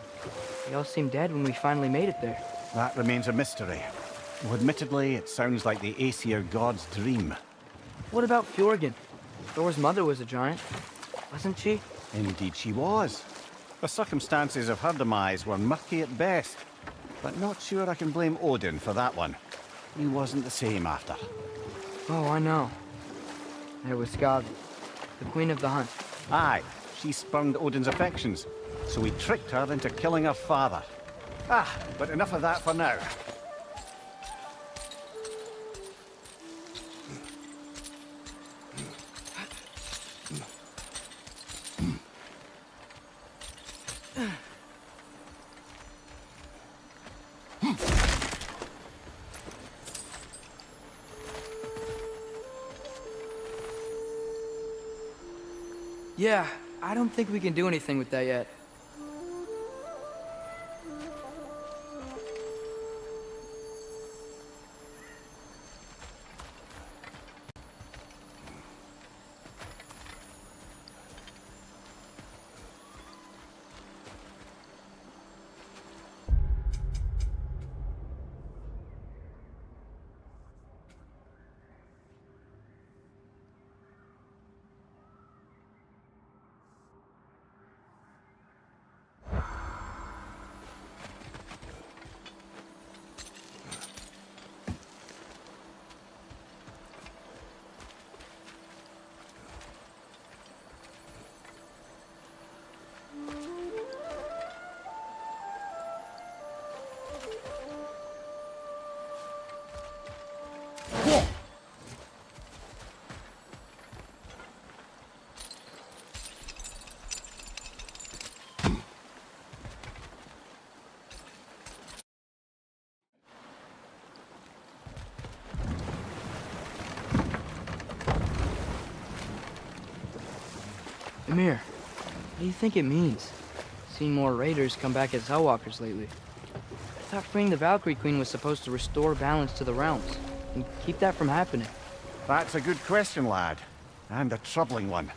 They all seemed dead when we finally made it there. That remains a mystery. Though admittedly, it sounds like the Aesir god's dream. What about Fjorgyn? Thor's mother was a giant, wasn't she? Indeed she was. The circumstances of her demise were murky at best, but not sure I can blame Odin for that one. He wasn't the same after. Oh, I know. There was Skadi, the queen of the hunt. Aye, she spurned Odin's affections, so he tricked her into killing her father. But enough of that for now. Yeah, I don't think we can do anything with that yet. Amir, what do you think it means? Seen more raiders come back as Hellwalkers lately. I thought freeing the Valkyrie Queen was supposed to restore balance to the realms and keep that from happening. That's a good question, lad. And a troubling one.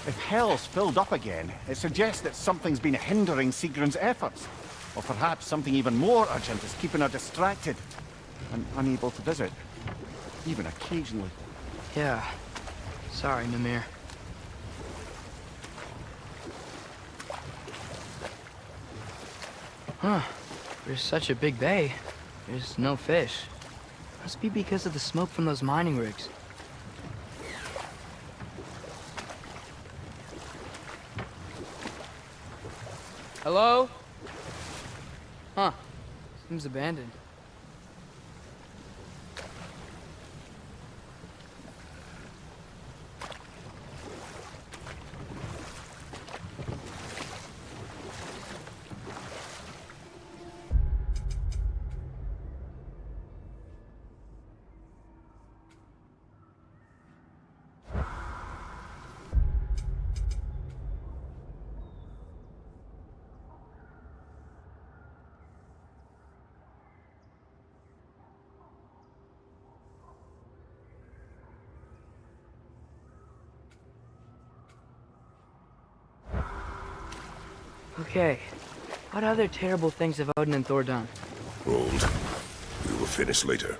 If Hell's filled up again, it suggests that something's been hindering Sigrun's efforts. Or perhaps something even more urgent is keeping her distracted and unable to visit. Even occasionally. Yeah. Sorry, Mimir. Huh. There's such a big bay. There's no fish. Must be because of the smoke from those mining rigs. Hello? Huh. Seems abandoned. Okay. What other terrible things have Odin and Thor done? Hold. We will finish later.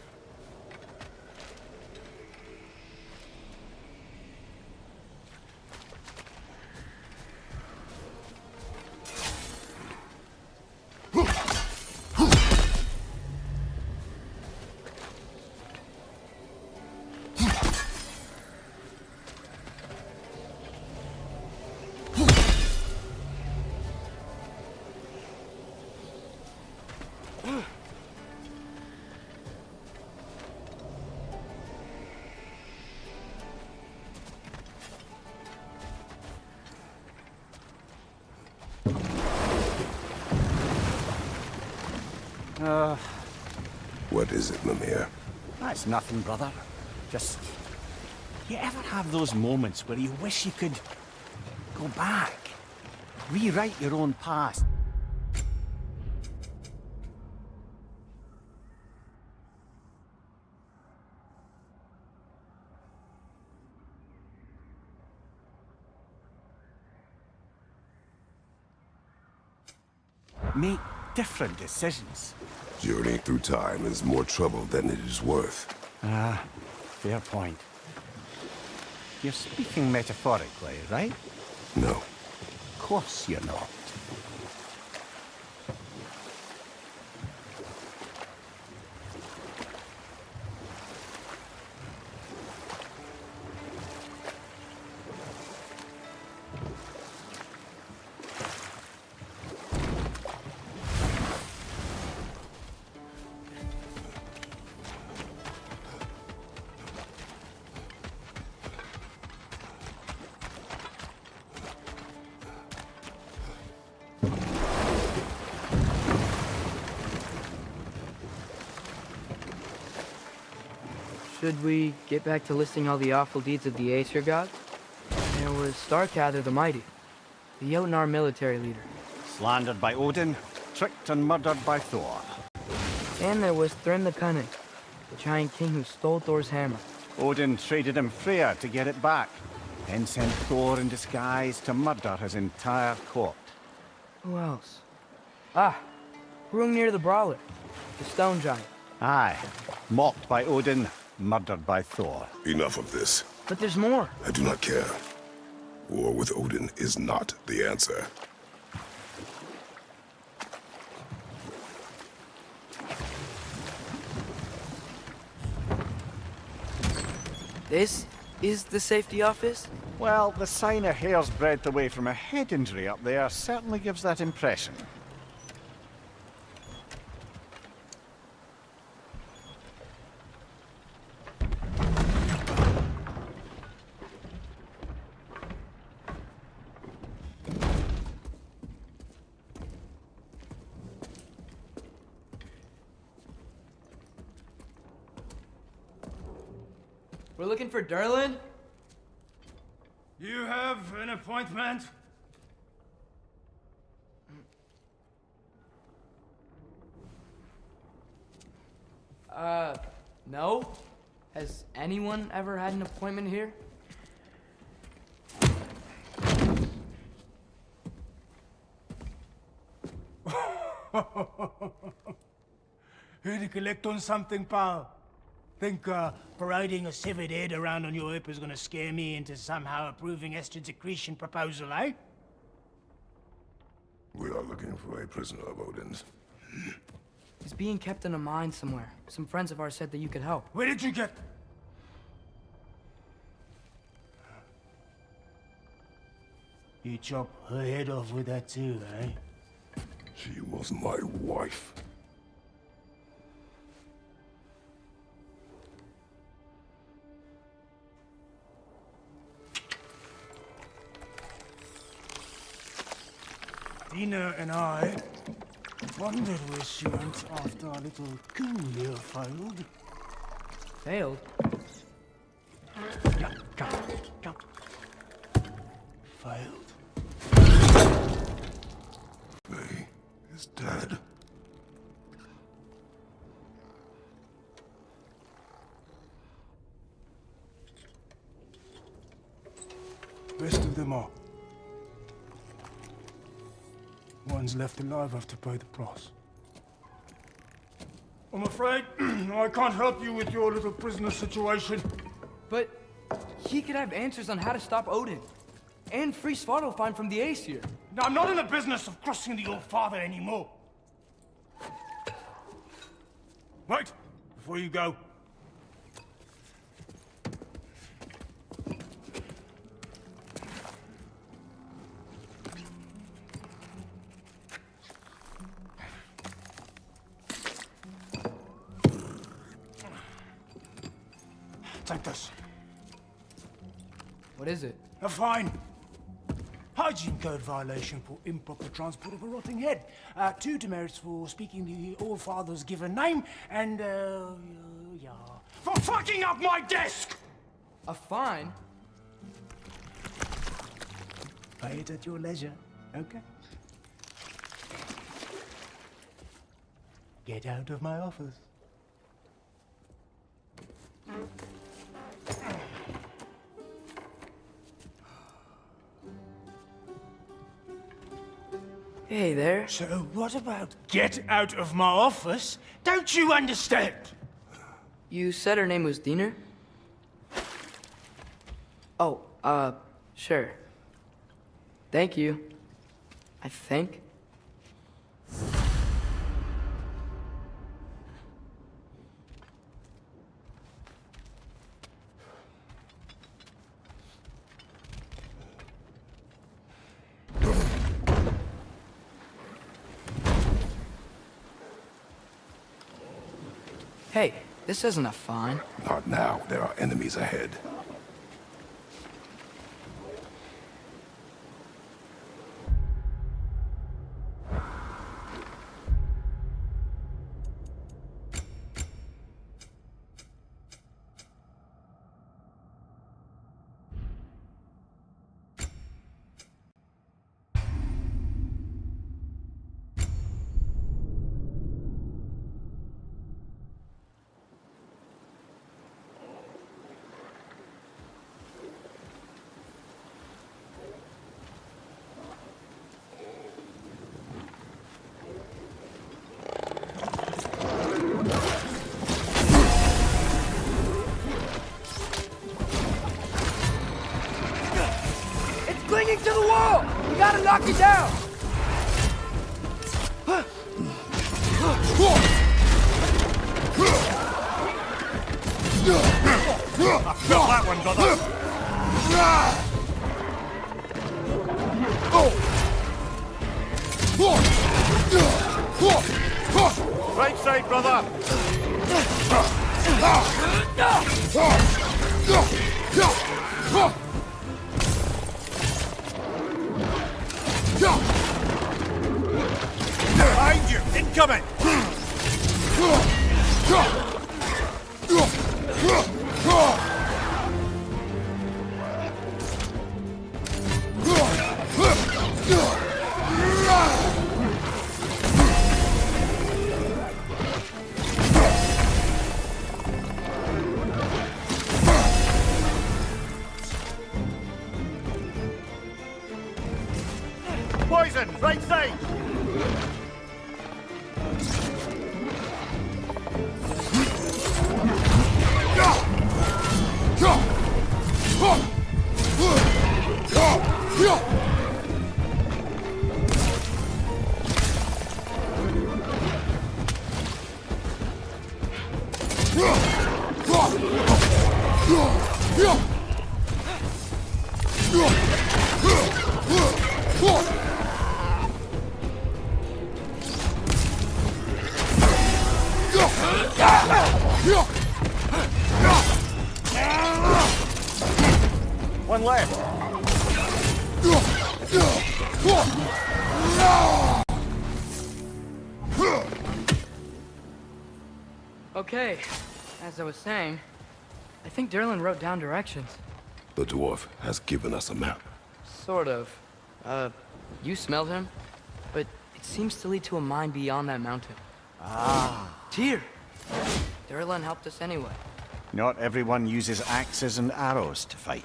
What is it, Mimir? That's nothing, brother. Just... You ever have those moments where you wish you could... go back? Rewrite your own past? Make different decisions. Journeying through time is more trouble than it is worth. Ah, fair point. You're speaking metaphorically, right? No. Of course you're not. Should we get back to listing all the awful deeds of the Aesir gods? There was Starkather the Mighty, the Jotnar military leader. Slandered by Odin, tricked and murdered by Thor. And there was Thrym the Cunning, the giant king who stole Thor's hammer. Odin Traded him Freya to get it back, then sent Thor in disguise to murder his entire court. Who else? Ah, Hrungnir the Brawler, the stone giant. Aye, mocked by Odin, murdered by Thor. Enough of this. But there's more. I do not care. War with Odin is not the answer. This is the safety office? Well, the sign a hair's breadth away from a head injury up there certainly gives that impression. We're looking for Durlin? You have an appointment? No? Has anyone ever had an appointment here? Here to collect on something, pal? Think parading a severed head around on your hip is gonna scare me into somehow approving Estrid's accretion proposal, eh? We are looking for a prisoner of Odin's. He's being kept in a mine somewhere. Some friends of ours said that you could help. Where did you get... You chop her head off with that too, eh? She was my wife. Dina and I wondered where she went after our little coup here failed. Failed? Come. Failed. May is dead. Rest of them are. One's left alive have to pay the price. I'm afraid I can't help you with your little prisoner situation. But he could have answers on how to stop Odin. And free Svartalfheim from the Aesir. Now, I'm not in the business of crossing the old father anymore. Right, before you go. Take this. What is it? A fine. Hygiene code violation for improper transport of a rotting head. 2 demerits for speaking the All-Father's given name, and, yeah. For fucking up my desk! A fine? Pay it at your leisure, okay? Get out of my office. Hey there. So what about get out of my office? Don't you understand? You said her name was Diener? Oh, sure. Thank you. I think. Hey, this isn't a fine. Not now. There are enemies ahead. Clinging to the wall! We gotta knock it down! Got that one, brother. Right side, brother. Behind you! Incoming! One left. Okay, as I was saying, I think Derlin wrote down directions. The dwarf has given us a map. Sort of. You smelled him? But it seems to lead to a mine beyond that mountain. Ah. Tyr! Derlin helped us anyway. Not everyone uses axes and arrows to fight.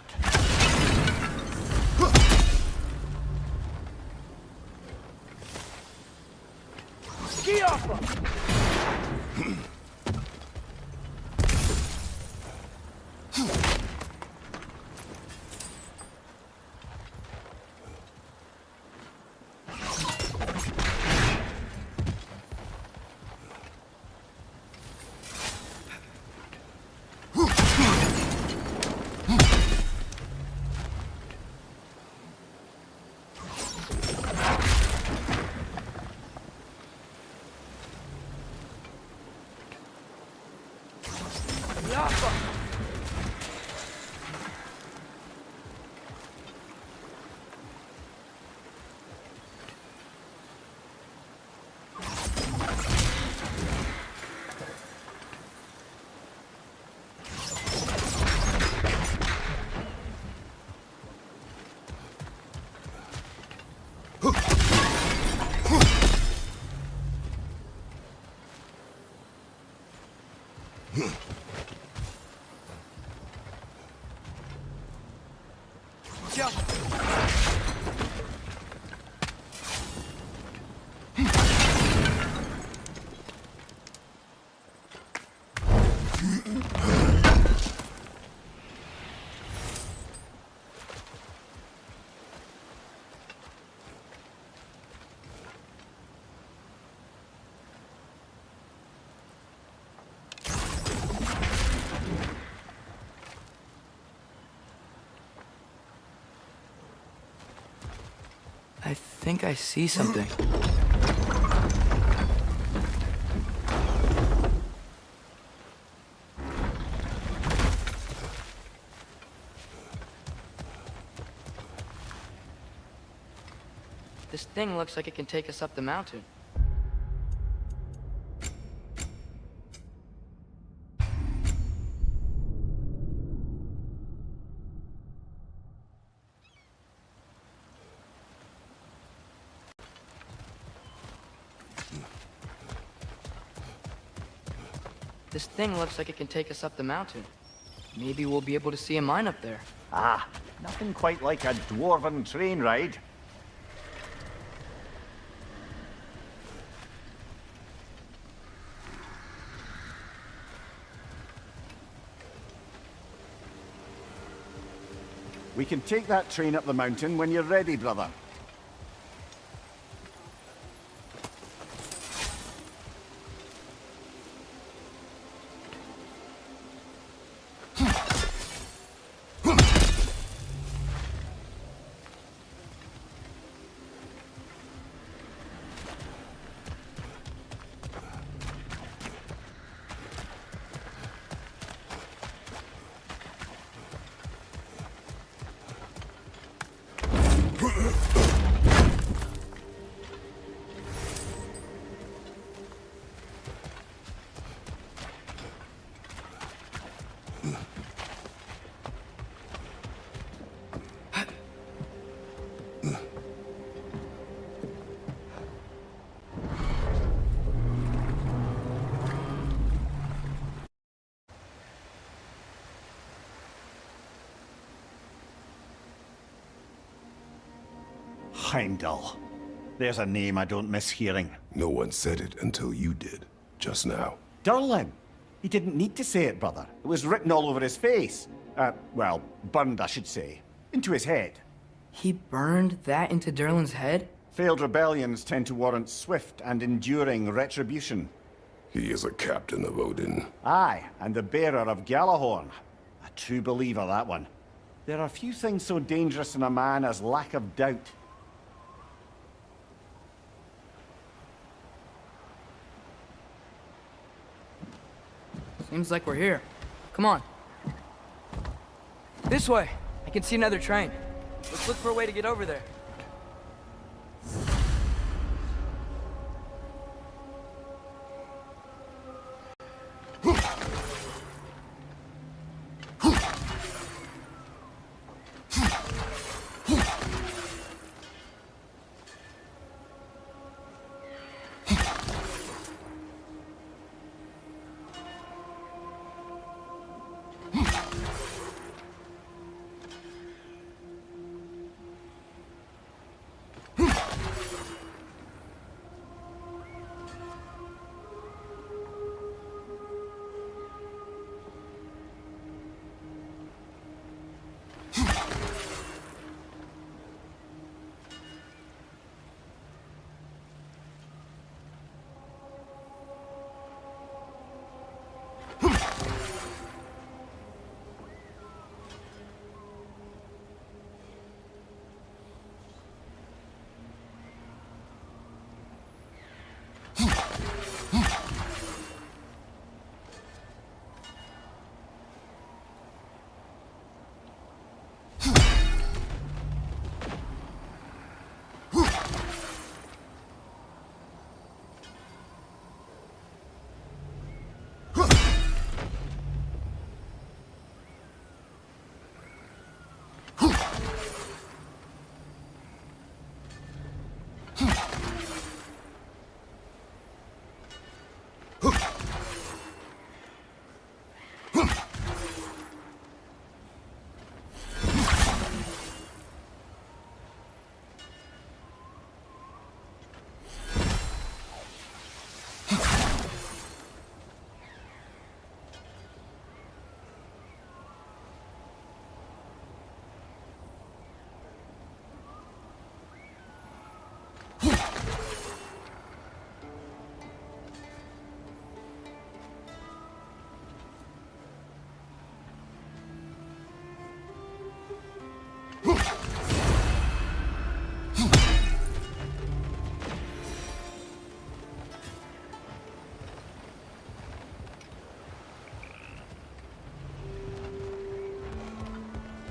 Ski opera! I think I see something. This thing looks like it can take us up the mountain. This thing looks like it can take us up the mountain. Maybe we'll be able to see a mine up there. Ah, nothing quite like a dwarven train ride. We can take that train up the mountain when you're ready, brother. Heimdall. There's a name I don't miss hearing. No one said it until you did, just now. Durlin. He didn't need to say it, brother. It was written all over his face. Well, burned, I should say. Into his head. He burned that into Derlin's head? Failed rebellions tend to warrant swift and enduring retribution. He is a captain of Odin. Aye, and the bearer of Gjallarhorn. A true believer, that one. There are few things so dangerous in a man as lack of doubt. Seems like we're here. Come on. This way. I can see another train. Let's look for a way to get over there.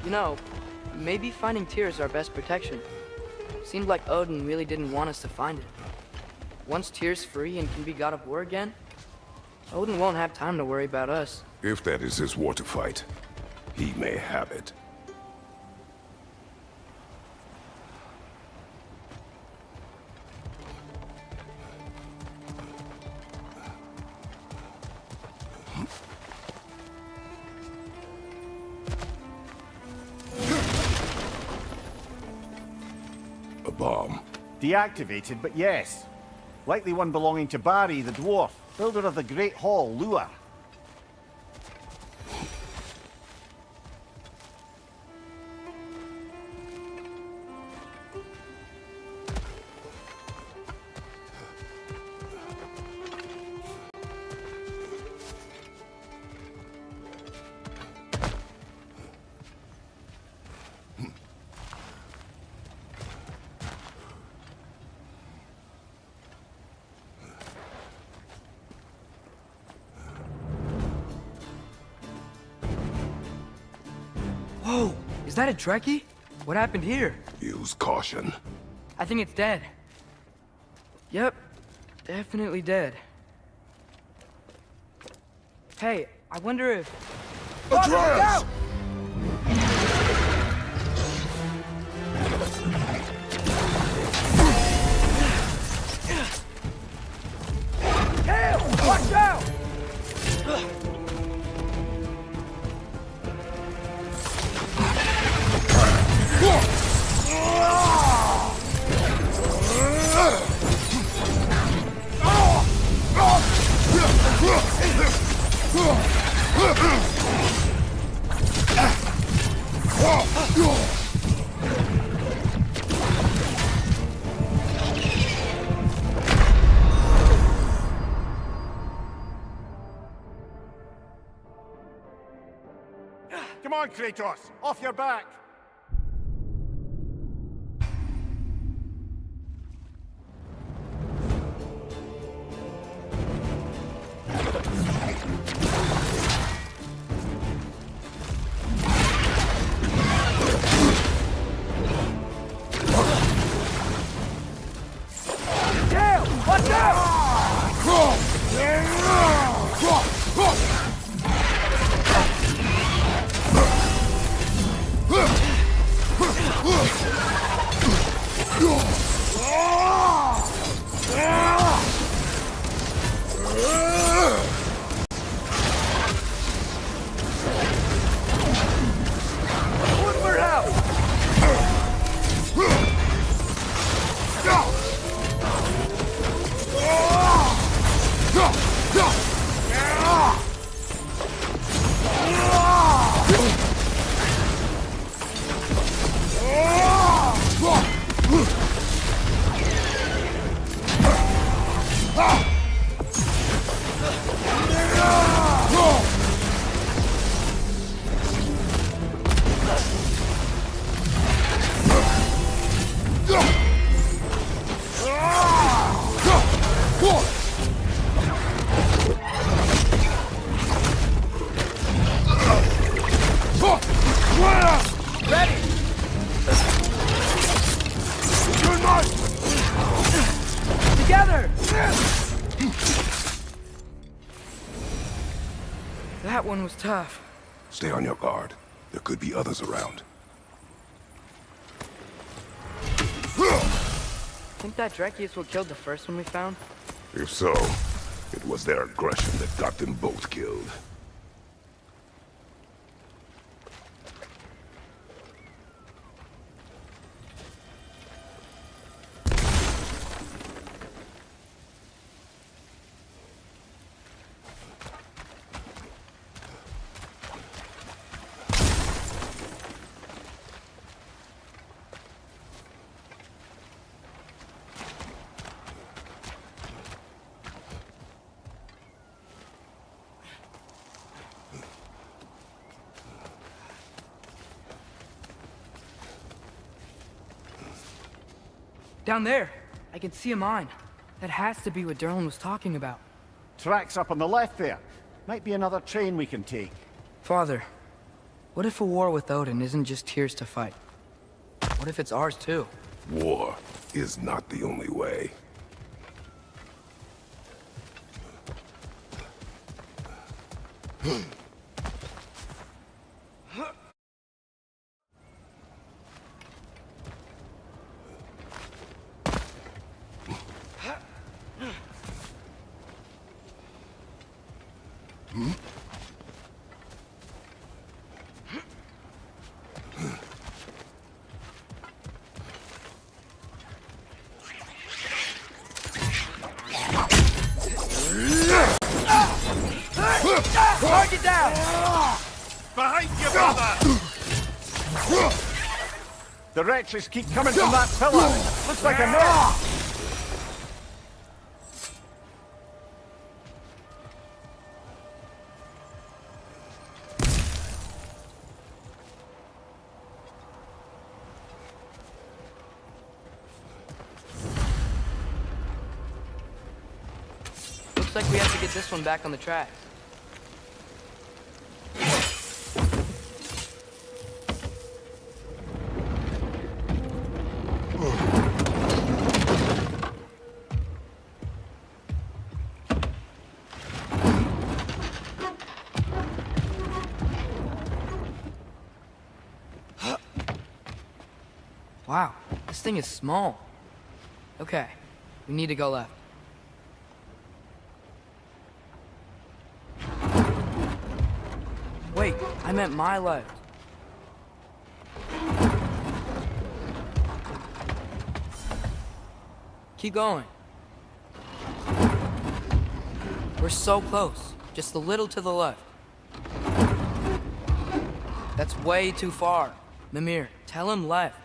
You know, maybe finding Tyr is our best protection. Seemed like Odin really didn't want us to find it. Once Tyr's free and can be god of war again, Odin won't have time to worry about us. If that is his war to fight, he may have it. A bomb. Deactivated, but yes. Likely one belonging to Barry, the dwarf, builder of the Great Hall, Lua. Whoa! Is that a Trekkie? What happened here? Use caution. I think it's dead. Yep. Definitely dead. Hey, I wonder if... Atreus! Watch out! Come on, Kratos! Off your back! That one was tough. Stay on your guard. There could be others around. Think that Drekius what killed the first one we found? If so, it was their aggression that got them both killed. Down there, I can see a mine. That has to be what Derlin was talking about. Tracks up on the left there. Might be another train we can take. Father, what if a war with Odin isn't just Tyr's to fight? What if it's ours too? War is not the only way. Target down! Behind you, brother! The wretches keep coming from that pillar. Looks like a net. Looks like we have to get this one back on the tracks. Wow, this thing is small. Okay, we need to go left. Wait, I meant my left. Keep going. We're so close. Just a little to the left. That's way too far. Mimir, tell him left.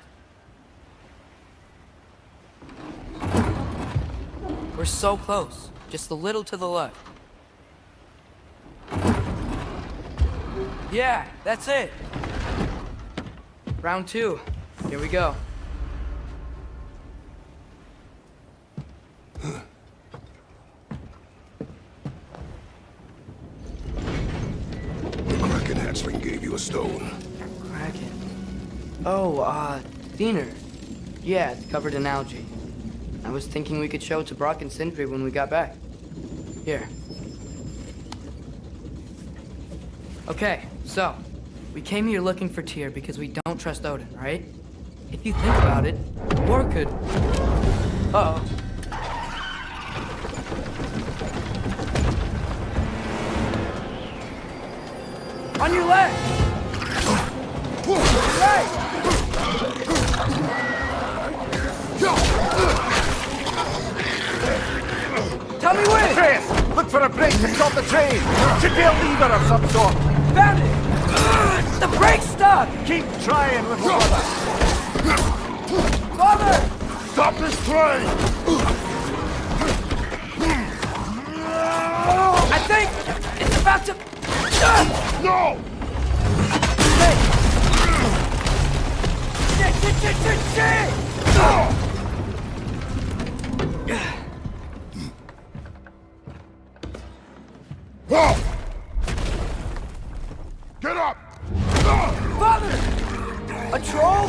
We're so close. Just a little to the left. Yeah, that's it. Round 2. Here we go. The Kraken hatchling gave you a stone. Kraken. Oh, Diener. Yeah, it's covered in algae. I was thinking we could show it to Brock and Sindri when we got back. Here. Okay, so, we came here looking for Tyr because we don't trust Odin, right? If you think about it, war could... Uh-oh. On your left! Right! Tell me when! Atreus! Look for a break to stop the train! Should be a lever of some sort! Found it! The brake's stuck! Keep trying, little brother! Father! Stop this train! I think it's about to... No! Shit! Oh! Get up! Father! A troll?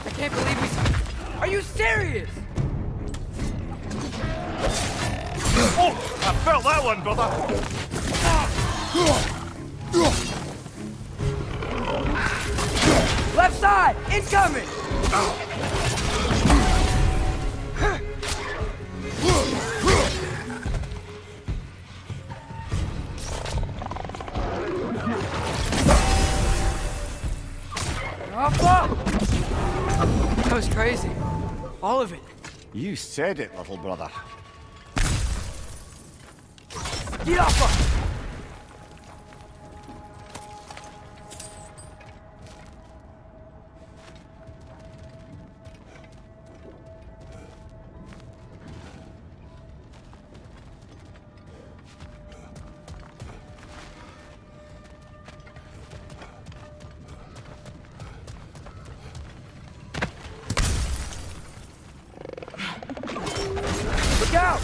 I can't believe we... Are you serious? Oh! I felt that one, brother! Left side! Incoming! That was crazy. All of it. You said it, little brother. Get off her! Look out!